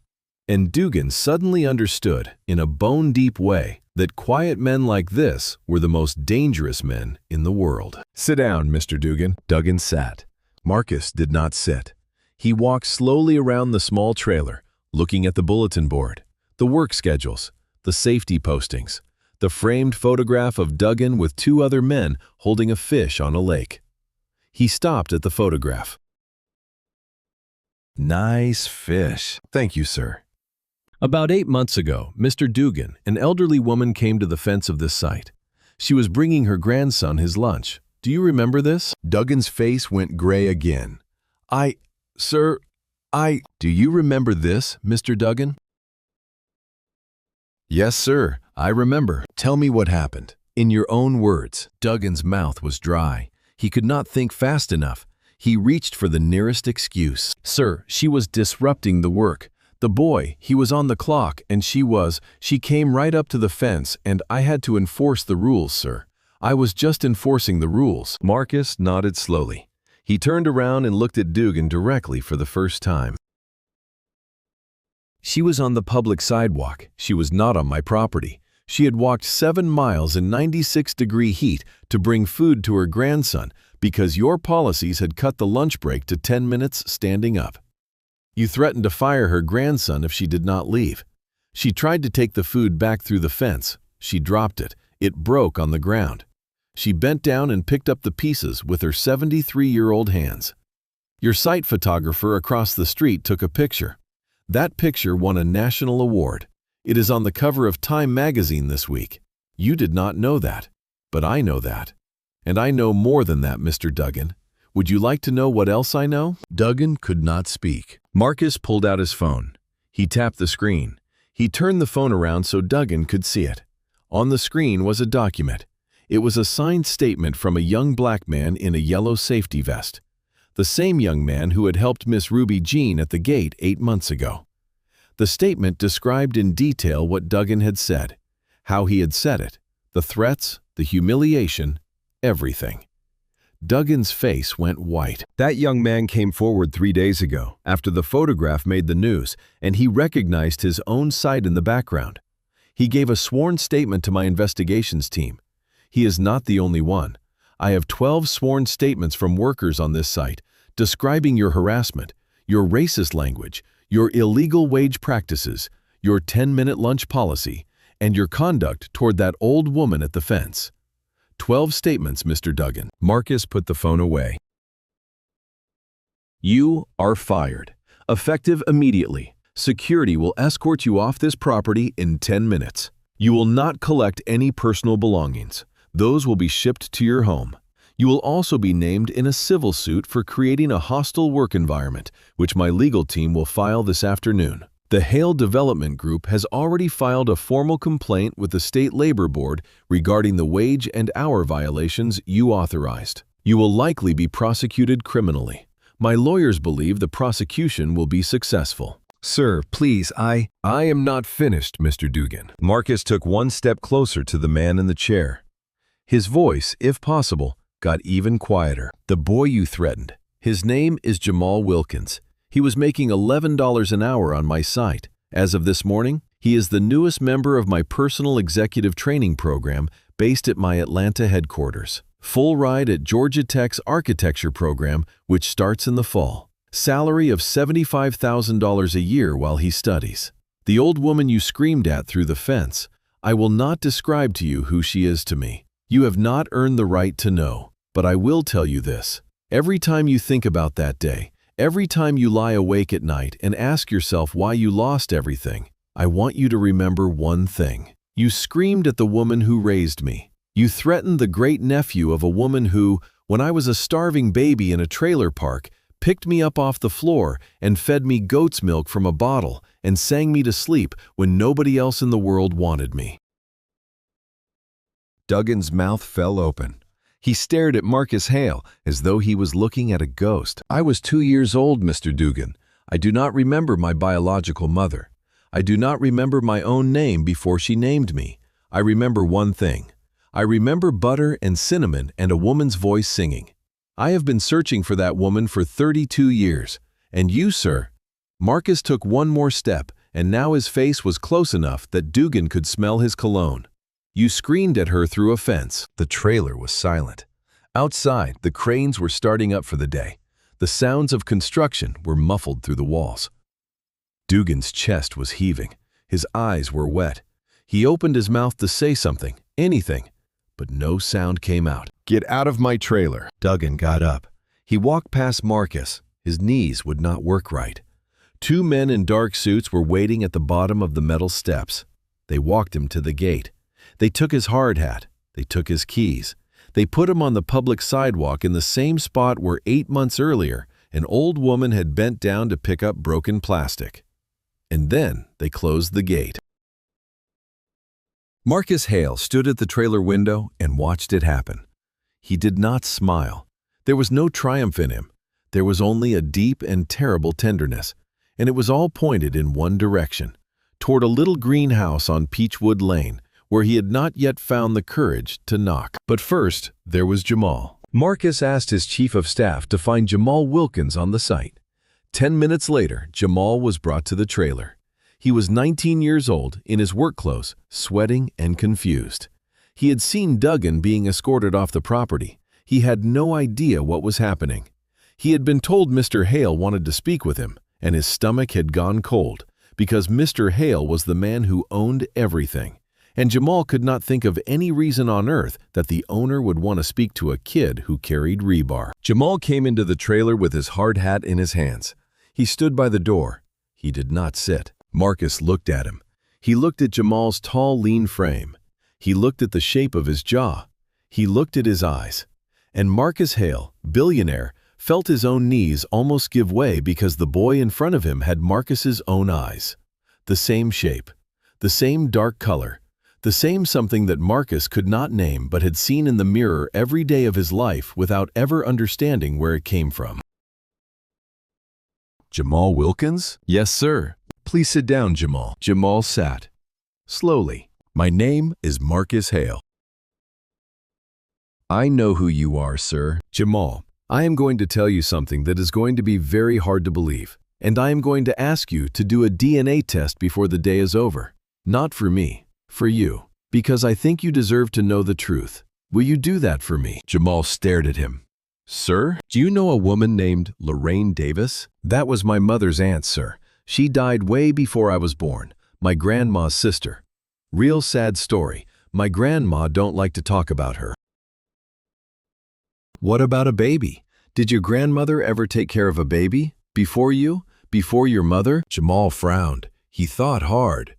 And Dugan suddenly understood, in a bone-deep way, that quiet men like this were the most dangerous men in the world. Sit down, Mr. Dugan. Dugan sat. Marcus did not sit. He walked slowly around the small trailer, looking at the bulletin board, the work schedules, the safety postings, the framed photograph of Dugan with two other men holding a fish on a lake. He stopped at the photograph. Nice fish. Thank you, sir. About 8 months ago, Mr. Dugan, an elderly woman, came to the fence of this site. She was bringing her grandson his lunch. Do you remember this? Dugan's face went gray again. Sir, do you remember this, Mr. Dugan? Yes, sir, I remember. Tell me what happened. In your own words. Dugan's mouth was dry. He could not think fast enough. He reached for the nearest excuse. Sir, she was disrupting the work. The boy, he was on the clock, and she came right up to the fence, and I had to enforce the rules, sir. I was just enforcing the rules. Marcus nodded slowly. He turned around and looked at Dugan directly for the first time. She was on the public sidewalk. She was not on my property. She had walked 7 miles in 96-degree heat to bring food to her grandson because your policies had cut the lunch break to 10 minutes standing up. You threatened to fire her grandson if she did not leave. She tried to take the food back through the fence. She dropped it. It broke on the ground. She bent down and picked up the pieces with her 73-year-old hands. Your site photographer across the street took a picture. That picture won a national award. It is on the cover of Time magazine this week. You did not know that, but I know that. And I know more than that, Mr. Dugan. Would you like to know what else I know? Dugan could not speak. Marcus pulled out his phone. He tapped the screen. He turned the phone around so Dugan could see it. On the screen was a document. It was a signed statement from a young black man in a yellow safety vest. The same young man who had helped Miss Ruby Jean at the gate 8 months ago. The statement described in detail what Dugan had said, how he had said it, the threats, the humiliation, everything. Dugan's face went white. That young man came forward 3 days ago, after the photograph made the news, and he recognized his own site in the background. He gave a sworn statement to my investigations team. He is not the only one. I have 12 sworn statements from workers on this site, describing your harassment, your racist language, your illegal wage practices, your 10-minute lunch policy, and your conduct toward that old woman at the fence. 12 statements, Mr. Dugan. Marcus put the phone away. You are fired. Effective immediately. Security will escort you off this property in 10 minutes. You will not collect any personal belongings. Those will be shipped to your home. You will also be named in a civil suit for creating a hostile work environment, which my legal team will file this afternoon. The Hale Development Group has already filed a formal complaint with the State Labor Board regarding the wage and hour violations you authorized. You will likely be prosecuted criminally. My lawyers believe the prosecution will be successful. Sir, please, I am not finished, Mr. Dugan. Marcus took one step closer to the man in the chair. His voice, if possible, got even quieter. The boy you threatened. His name is Jamal Wilkins. He was making $11 an hour on my site. As of this morning, he is the newest member of my personal executive training program based at my Atlanta headquarters. Full ride at Georgia Tech's architecture program, which starts in the fall. Salary of $75,000 a year while he studies. The old woman you screamed at through the fence. I will not describe to you who she is to me. You have not earned the right to know, but I will tell you this. Every time you think about that day, every time you lie awake at night and ask yourself why you lost everything, I want you to remember one thing. You screamed at the woman who raised me. You threatened the great-nephew of a woman who, when I was a starving baby in a trailer park, picked me up off the floor and fed me goat's milk from a bottle and sang me to sleep when nobody else in the world wanted me. Dugan's mouth fell open. He stared at Marcus Hale as though he was looking at a ghost. "I was 2 years old, Mr. Dugan. I do not remember my biological mother. I do not remember my own name before she named me. I remember one thing. I remember butter and cinnamon and a woman's voice singing. I have been searching for that woman for 32 years. And you, sir?" Marcus took one more step, and now his face was close enough that Dugan could smell his cologne. "You screamed at her through a fence." The trailer was silent. Outside, the cranes were starting up for the day. The sounds of construction were muffled through the walls. Dugan's chest was heaving. His eyes were wet. He opened his mouth to say something, anything, but no sound came out. "Get out of my trailer." Dugan got up. He walked past Marcus. His knees would not work right. Two men in dark suits were waiting at the bottom of the metal steps. They walked him to the gate. They took his hard hat. They took his keys. They put him on the public sidewalk in the same spot where 8 months earlier an old woman had bent down to pick up broken plastic. And then they closed the gate. Marcus Hale stood at the trailer window and watched it happen. He did not smile. There was no triumph in him. There was only a deep and terrible tenderness, and it was all pointed in one direction, toward a little greenhouse on Peachwood Lane, where he had not yet found the courage to knock. But first, there was Jamal. Marcus asked his chief of staff to find Jamal Wilkins on the site. 10 minutes later, Jamal was brought to the trailer. He was 19 years old, in his work clothes, sweating and confused. He had seen Dugan being escorted off the property. He had no idea what was happening. He had been told Mr. Hale wanted to speak with him, and his stomach had gone cold, because Mr. Hale was the man who owned everything. And Jamal could not think of any reason on earth that the owner would want to speak to a kid who carried rebar. Jamal came into the trailer with his hard hat in his hands. He stood by the door. He did not sit. Marcus looked at him. He looked at Jamal's tall, lean frame. He looked at the shape of his jaw. He looked at his eyes. And Marcus Hale, billionaire, felt his own knees almost give way because the boy in front of him had Marcus's own eyes. The same shape, the same dark color, the same something that Marcus could not name but had seen in the mirror every day of his life without ever understanding where it came from. "Jamal Wilkins?" "Yes, sir." "Please sit down, Jamal." Jamal sat. Slowly. "My name is Marcus Hale." "I know who you are, sir." "Jamal, I am going to tell you something that is going to be very hard to believe, and I am going to ask you to do a DNA test before the day is over. Not for me. For you, because I think you deserve to know the truth. Will you do that for me?" Jamal stared at him. "Sir, do you know a woman named Lorraine Davis?" "That was my mother's aunt, sir. She died way before I was born, my grandma's sister. Real sad story. My grandma don't like to talk about her." "What about a baby? Did your grandmother ever take care of a baby? Before you? Before your mother?" Jamal frowned. He thought hard.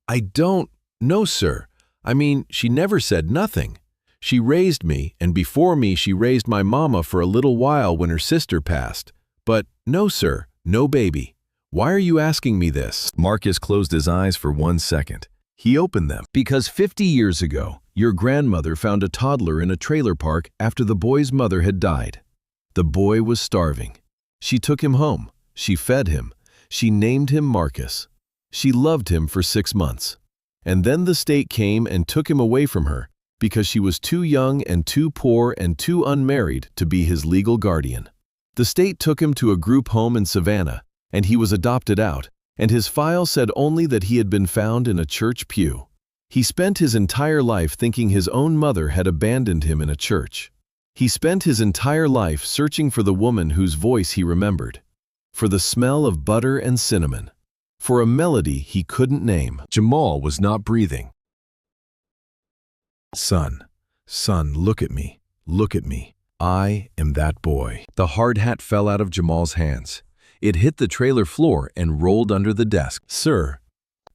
"I don't... No, sir. I mean, she never said nothing. She raised me, and before me she raised my mama for a little while when her sister passed. But no, sir, no baby. Why are you asking me this?" Marcus closed his eyes for 1 second. He opened them. "Because 50 years ago, your grandmother found a toddler in a trailer park after the boy's mother had died. The boy was starving. She took him home. She fed him. She named him Marcus. She loved him for 6 months. And then the state came and took him away from her because she was too young and too poor and too unmarried to be his legal guardian. The state took him to a group home in Savannah, and he was adopted out, and his file said only that he had been found in a church pew. He spent his entire life thinking his own mother had abandoned him in a church. He spent his entire life searching for the woman whose voice he remembered, for the smell of butter and cinnamon, for a melody he couldn't name." Jamal was not breathing. Son, look at me. Look at me. I am that boy." The hard hat fell out of Jamal's hands. It hit the trailer floor and rolled under the desk. "Sir,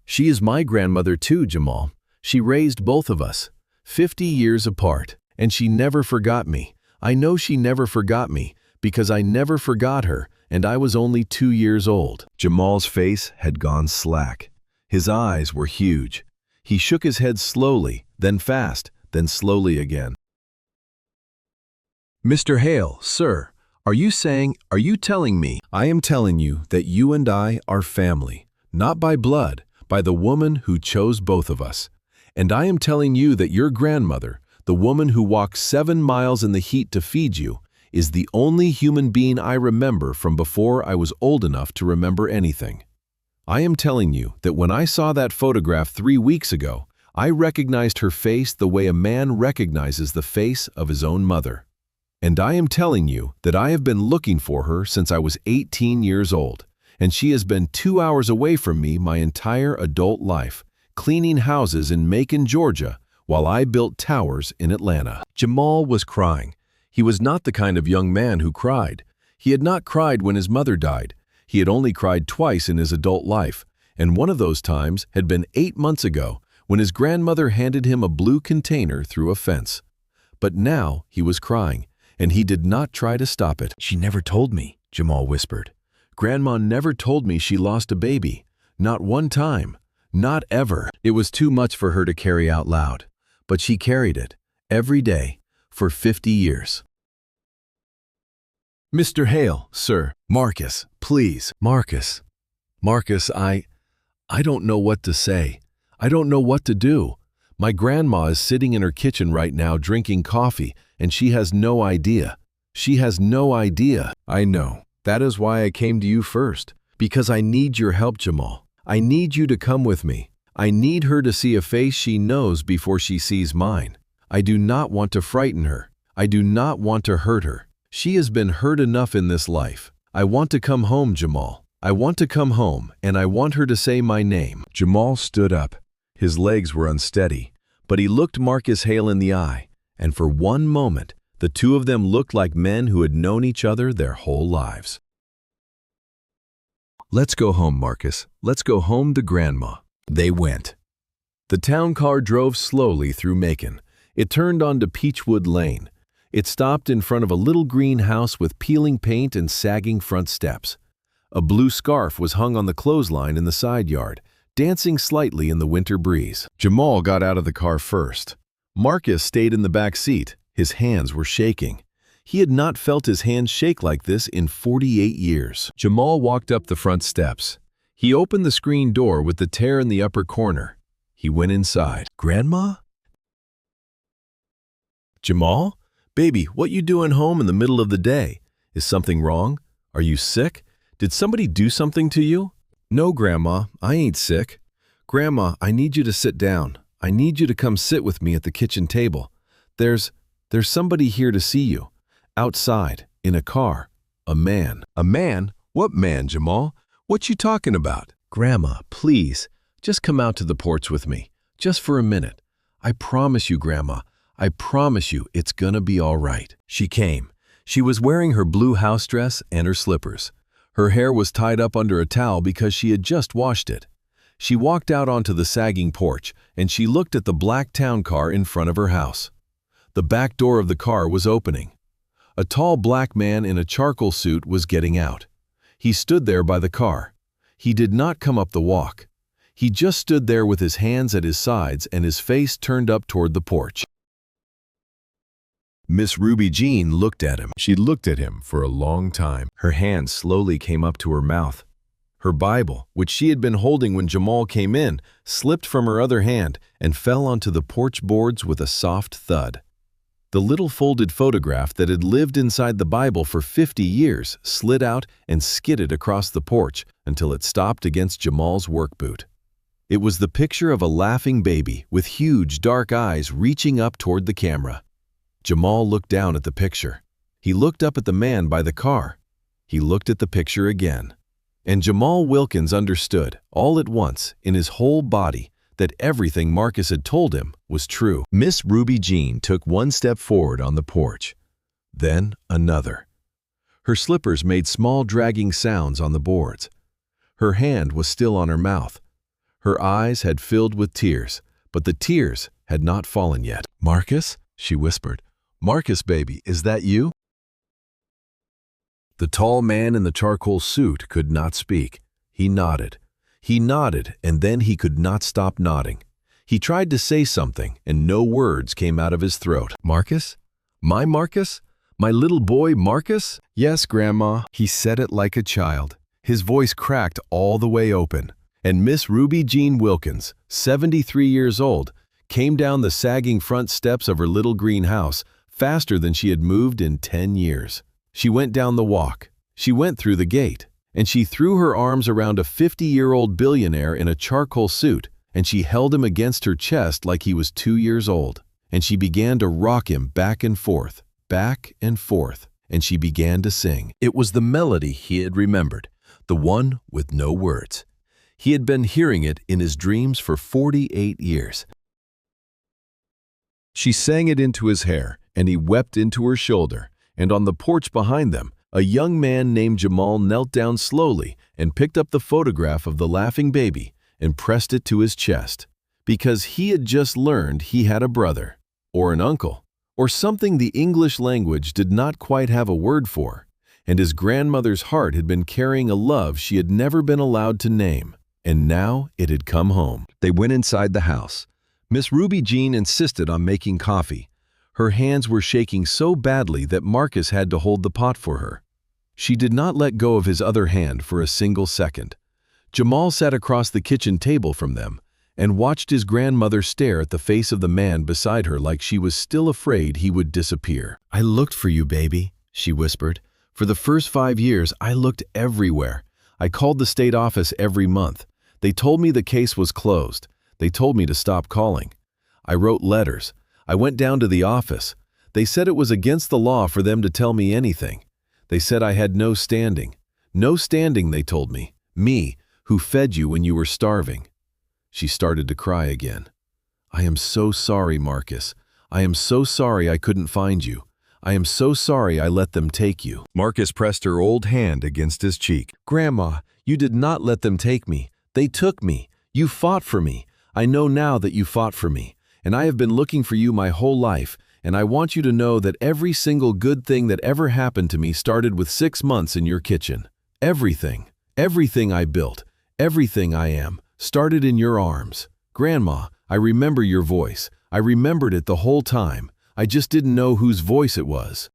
she is my grandmother too, Jamal. She raised both of us, 50 years apart, and she never forgot me. I know she never forgot me, because I never forgot her, and I was only 2 years old." Jamal's face had gone slack. His eyes were huge. He shook his head slowly, then fast, then slowly again. Mr. Hale, sir, are you telling me? I am telling you that you and I are family, not by blood, by the woman who chose both of us. And I am telling you that your grandmother, the woman who walked 7 miles in the heat to feed you, is the only human being I remember from before I was old enough to remember anything. I am telling you that when I saw that photograph 3 weeks ago, I recognized her face the way a man recognizes the face of his own mother. And I am telling you that I have been looking for her since I was 18 years old, and she has been 2 hours away from me my entire adult life, cleaning houses in Macon, Georgia, while I built towers in Atlanta. Jamal was crying. He was not the kind of young man who cried. He had not cried when his mother died. He had only cried twice in his adult life, and one of those times had been 8 months ago when his grandmother handed him a blue container through a fence. But now he was crying, and he did not try to stop it. "She never told me," Jamal whispered. "Grandma never told me she lost a baby. Not one time. Not ever." It was too much for her to carry out loud, but she carried it, every day, for 50 years. "Mr. Hale, sir. Marcus, please." Marcus, I don't know what to say. I don't know what to do. My grandma is sitting in her kitchen right now drinking coffee, and she has no idea. She has no idea. I know. That is why I came to you first. Because I need your help, Jamal. I need you to come with me. I need her to see a face she knows before she sees mine. I do not want to frighten her. I do not want to hurt her. She has been hurt enough in this life. I want to come home, Jamal. I want to come home, and I want her to say my name." Jamal stood up. His legs were unsteady, but he looked Marcus Hale in the eye, and for one moment, the two of them looked like men who had known each other their whole lives. "Let's go home, Marcus. Let's go home to Grandma." They went. The town car drove slowly through Macon. It turned onto Peachwood Lane. It stopped in front of a little green house with peeling paint and sagging front steps. A blue scarf was hung on the clothesline in the side yard, dancing slightly in the winter breeze. Jamal got out of the car first. Marcus stayed in the back seat. His hands were shaking. He had not felt his hands shake like this in 48 years. Jamal walked up the front steps. He opened the screen door with the tear in the upper corner. He went inside. "Grandma?" "Jamal? Baby, what you doing home in the middle of the day? Is something wrong? Are you sick? Did somebody do something to you?" "No, Grandma, I ain't sick." "Grandma, I need you to sit down. I need you to come sit with me at the kitchen table. There's somebody here to see you. Outside, in a car. A man." "A man? What man, Jamal? What you talking about?" "Grandma, please, just come out to the porch with me. Just for a minute. I promise you, Grandma. I promise you it's gonna be all right." She came. She was wearing her blue house dress and her slippers. Her hair was tied up under a towel because she had just washed it. She walked out onto the sagging porch, and she looked at the black town car in front of her house. The back door of the car was opening. A tall black man in a charcoal suit was getting out. He stood there by the car. He did not come up the walk. He just stood there with his hands at his sides and his face turned up toward the porch. Miss Ruby Jean looked at him. She looked at him for a long time. Her hand slowly came up to her mouth. Her Bible, which she had been holding when Jamal came in, slipped from her other hand and fell onto the porch boards with a soft thud. The little folded photograph that had lived inside the Bible for 50 years slid out and skidded across the porch until it stopped against Jamal's work boot. It was the picture of a laughing baby with huge dark eyes reaching up toward the camera. Jamal looked down at the picture. He looked up at the man by the car. He looked at the picture again. And Jamal Wilkins understood, all at once, in his whole body, that everything Marcus had told him was true. Miss Ruby Jean took one step forward on the porch, then another. Her slippers made small dragging sounds on the boards. Her hand was still on her mouth. Her eyes had filled with tears, but the tears had not fallen yet. "Marcus?" she whispered. "Marcus, baby, is that you?" The tall man in the charcoal suit could not speak. He nodded. He nodded, and then he could not stop nodding. He tried to say something, and no words came out of his throat. "Marcus? My Marcus? My little boy, Marcus? Yes, Grandma. He said it like a child. His voice cracked all the way open. And Miss Ruby Jean Wilkins, 73 years old, came down the sagging front steps of her little green house faster than she had moved in 10 years. She went down the walk. She went through the gate. And she threw her arms around a 50-year-old billionaire in a charcoal suit, and she held him against her chest like he was 2 years old. And she began to rock him back and forth, and she began to sing. It was the melody he had remembered, the one with no words. He had been hearing it in his dreams for 48 years. She sang it into his hair, and he wept into her shoulder, and on the porch behind them, a young man named Jamal knelt down slowly and picked up the photograph of the laughing baby and pressed it to his chest, because he had just learned he had a brother, or an uncle, or something the English language did not quite have a word for, and his grandmother's heart had been carrying a love she had never been allowed to name, and now it had come home. They went inside the house. Miss Ruby Jean insisted on making coffee. Her hands were shaking so badly that Marcus had to hold the pot for her. She did not let go of his other hand for a single second. Jamal sat across the kitchen table from them and watched his grandmother stare at the face of the man beside her like she was still afraid he would disappear. "I looked for you, baby," she whispered. "For the first 5 years, I looked everywhere. I called the state office every month. They told me the case was closed. They told me to stop calling. I wrote letters. I went down to the office. They said it was against the law for them to tell me anything. They said I had no standing. No standing, they told me. Me, who fed you when you were starving." She started to cry again. "I am so sorry, Marcus. I am so sorry I couldn't find you. I am so sorry I let them take you." Marcus pressed her old hand against his cheek. "Grandma, you did not let them take me. They took me. You fought for me. I know now that you fought for me. And I have been looking for you my whole life. And I want you to know that every single good thing that ever happened to me started with 6 months in your kitchen. Everything, everything I built, everything I am, started in your arms. Grandma, I remember your voice. I remembered it the whole time. I just didn't know whose voice it was."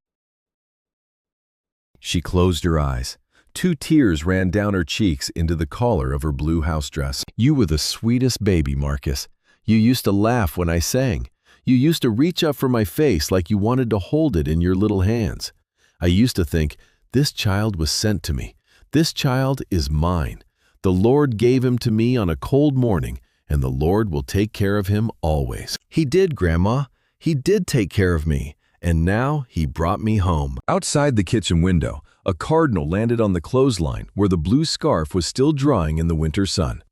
She closed her eyes. 2 tears ran down her cheeks into the collar of her blue house dress. "You were the sweetest baby, Marcus. You used to laugh when I sang. You used to reach up for my face like you wanted to hold it in your little hands. I used to think, this child was sent to me. This child is mine. The Lord gave him to me on a cold morning, and the Lord will take care of him always." "He did, Grandma. He did take care of me, and now he brought me home." Outside the kitchen window, a cardinal landed on the clothesline where the blue scarf was still drying in the winter sun.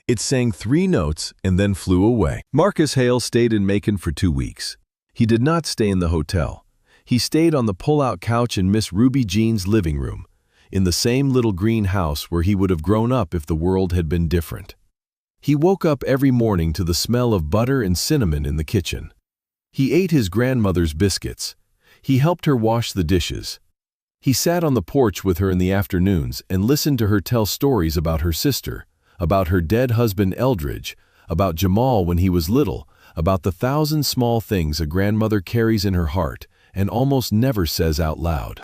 It sang 3 notes and then flew away. Marcus Hale stayed in Macon for 2 weeks. He did not stay in the hotel. He stayed on the pull-out couch in Miss Ruby Jean's living room, in the same little green house where he would have grown up if the world had been different. He woke up every morning to the smell of butter and cinnamon in the kitchen. He ate his grandmother's biscuits. He helped her wash the dishes. He sat on the porch with her in the afternoons and listened to her tell stories about her sister, about her dead husband Eldridge, about Jamal when he was little, about the 1,000 small things a grandmother carries in her heart and almost never says out loud.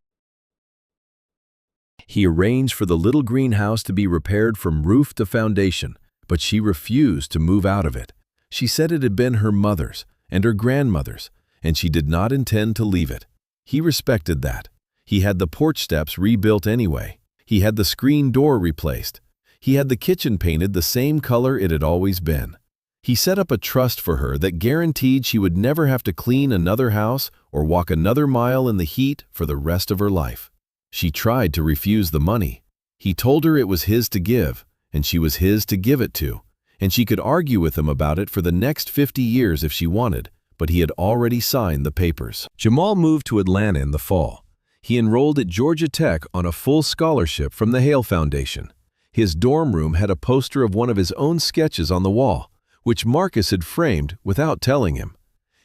He arranged for the little greenhouse to be repaired from roof to foundation, but she refused to move out of it. She said it had been her mother's and her grandmother's, and she did not intend to leave it. He respected that. He had the porch steps rebuilt anyway. He had the screen door replaced. He had the kitchen painted the same color it had always been. He set up a trust for her that guaranteed she would never have to clean another house or walk another mile in the heat for the rest of her life. She tried to refuse the money. He told her it was his to give, and she was his to give it to, and she could argue with him about it for the next 50 years if she wanted, but he had already signed the papers. Jamal moved to Atlanta in the fall. He enrolled at Georgia Tech on a full scholarship from the Hale Foundation. His dorm room had a poster of one of his own sketches on the wall, which Marcus had framed without telling him.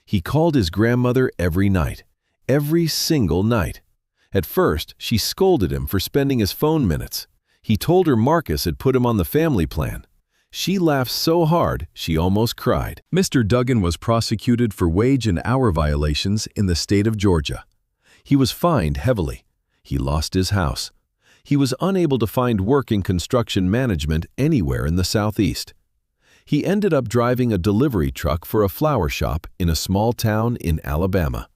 He called his grandmother every night, every single night. At first, she scolded him for spending his phone minutes. He told her Marcus had put him on the family plan. She laughed so hard, she almost cried. Mr. Duggan was prosecuted for wage and hour violations in the state of Georgia. He was fined heavily. He lost his house. He was unable to find work in construction management anywhere in the Southeast. He ended up driving a delivery truck for a flower shop in a small town in Alabama.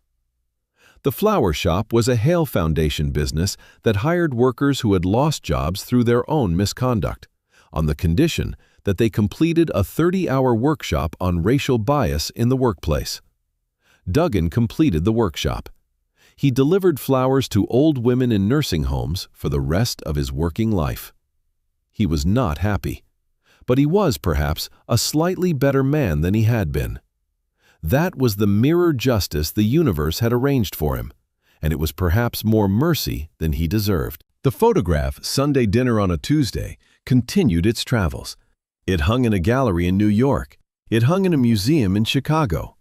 The flower shop was a Hale Foundation business that hired workers who had lost jobs through their own misconduct, on the condition that they completed a 30-hour workshop on racial bias in the workplace. Duggan completed the workshop. He delivered flowers to old women in nursing homes for the rest of his working life. He was not happy, but he was perhaps a slightly better man than he had been. That was the mirror justice the universe had arranged for him, and it was perhaps more mercy than he deserved. The photograph, Sunday Dinner on a Tuesday, continued its travels. It hung in a gallery in New York. It hung in a museum in Chicago.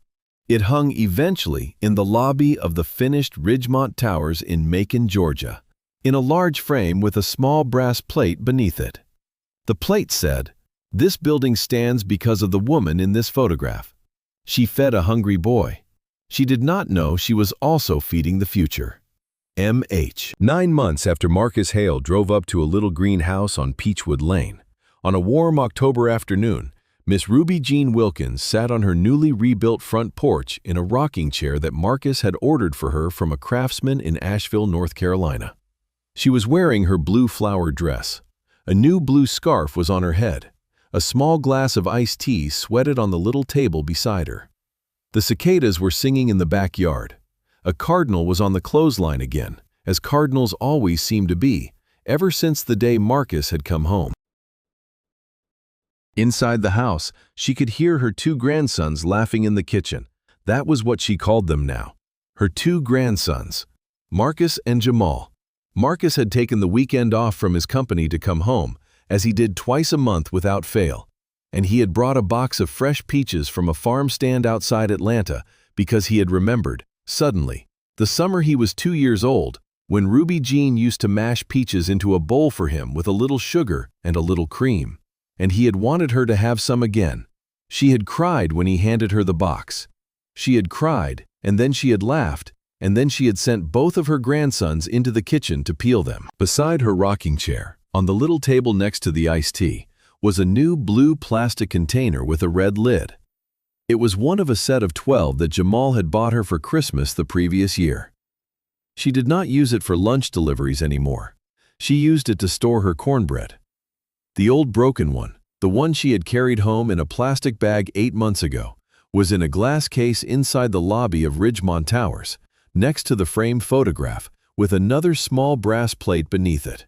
It hung eventually in the lobby of the finished Ridgemont Towers in Macon, Georgia, in a large frame with a small brass plate beneath it. The plate said, "This building stands because of the woman in this photograph. She fed a hungry boy. She did not know she was also feeding the future. M.H." 9 months after Marcus Hale drove up to a little green house on Peachwood Lane, on a warm October afternoon, Miss Ruby Jean Wilkins sat on her newly rebuilt front porch in a rocking chair that Marcus had ordered for her from a craftsman in Asheville, North Carolina. She was wearing her blue flower dress. A new blue scarf was on her head. A small glass of iced tea sweated on the little table beside her. The cicadas were singing in the backyard. A cardinal was on the clothesline again, as cardinals always seem to be, ever since the day Marcus had come home. Inside the house, she could hear her 2 grandsons laughing in the kitchen. That was what she called them now. Her 2 grandsons, Marcus and Jamal. Marcus had taken the weekend off from his company to come home, as he did twice a month without fail, and he had brought a box of fresh peaches from a farm stand outside Atlanta because he had remembered, suddenly, the summer he was 2 years old, when Ruby Jean used to mash peaches into a bowl for him with a little sugar and a little cream, and he had wanted her to have some again. She had cried when he handed her the box. She had cried, and then she had laughed, and then she had sent both of her grandsons into the kitchen to peel them. Beside her rocking chair, on the little table next to the iced tea, was a new blue plastic container with a red lid. It was one of a set of 12 that Jamal had bought her for Christmas the previous year. She did not use it for lunch deliveries anymore. She used it to store her cornbread. The old broken one, the one she had carried home in a plastic bag 8 months ago, was in a glass case inside the lobby of Ridgemont Towers, next to the framed photograph, with another small brass plate beneath it.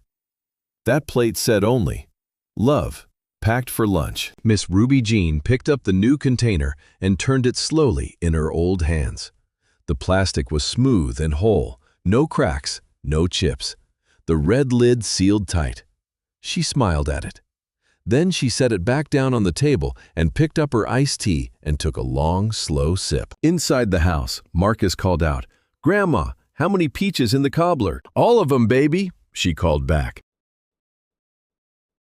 That plate said only, "Love, packed for lunch." Miss Ruby Jean picked up the new container and turned it slowly in her old hands. The plastic was smooth and whole, no cracks, no chips. The red lid sealed tight. She smiled at it. Then she set it back down on the table and picked up her iced tea and took a long, slow sip. Inside the house, Marcus called out, "Grandma, how many peaches in the cobbler?" "All of them, baby," she called back.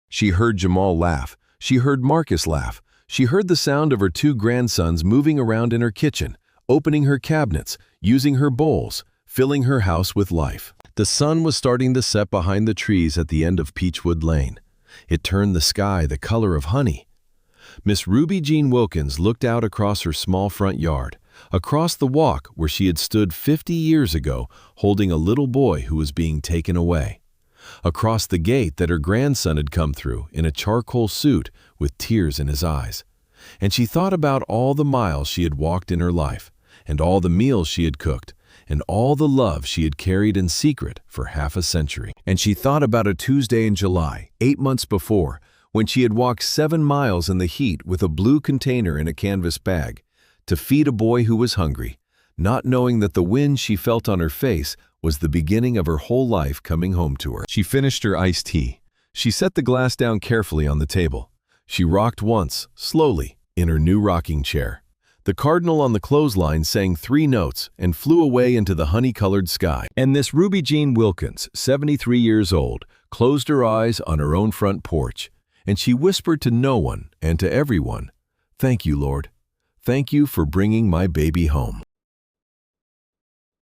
She heard Jamal laugh. She heard Marcus laugh. She heard the sound of her 2 grandsons moving around in her kitchen, opening her cabinets, using her bowls, filling her house with life. The sun was starting to set behind the trees at the end of Peachwood Lane. It turned the sky the color of honey. Miss Ruby Jean Wilkins looked out across her small front yard, across the walk where she had stood 50 years ago holding a little boy who was being taken away, across the gate that her grandson had come through in a charcoal suit with tears in his eyes. And she thought about all the miles she had walked in her life, and all the meals she had cooked, and all the love she had carried in secret for half a century. And she thought about a Tuesday in July, 8 months before, when she had walked 7 miles in the heat with a blue container in a canvas bag to feed a boy who was hungry, not knowing that the wind she felt on her face was the beginning of her whole life coming home to her. She finished her iced tea. She set the glass down carefully on the table. She rocked once, slowly, in her new rocking chair. The cardinal on the clothesline sang 3 notes and flew away into the honey-colored sky. And Miss Ruby Jean Wilkins, 73 years old, closed her eyes on her own front porch, and she whispered to no one and to everyone, "Thank you, Lord. Thank you for bringing my baby home."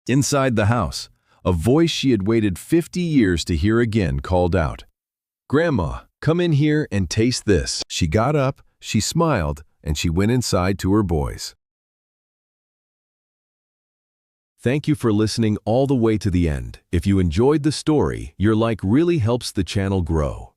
Inside the house, a voice she had waited 50 years to hear again called out, "Grandma, come in here and taste this." She got up, she smiled, and she went inside to her boys. Thank you for listening all the way to the end. If you enjoyed the story, your like really helps the channel grow.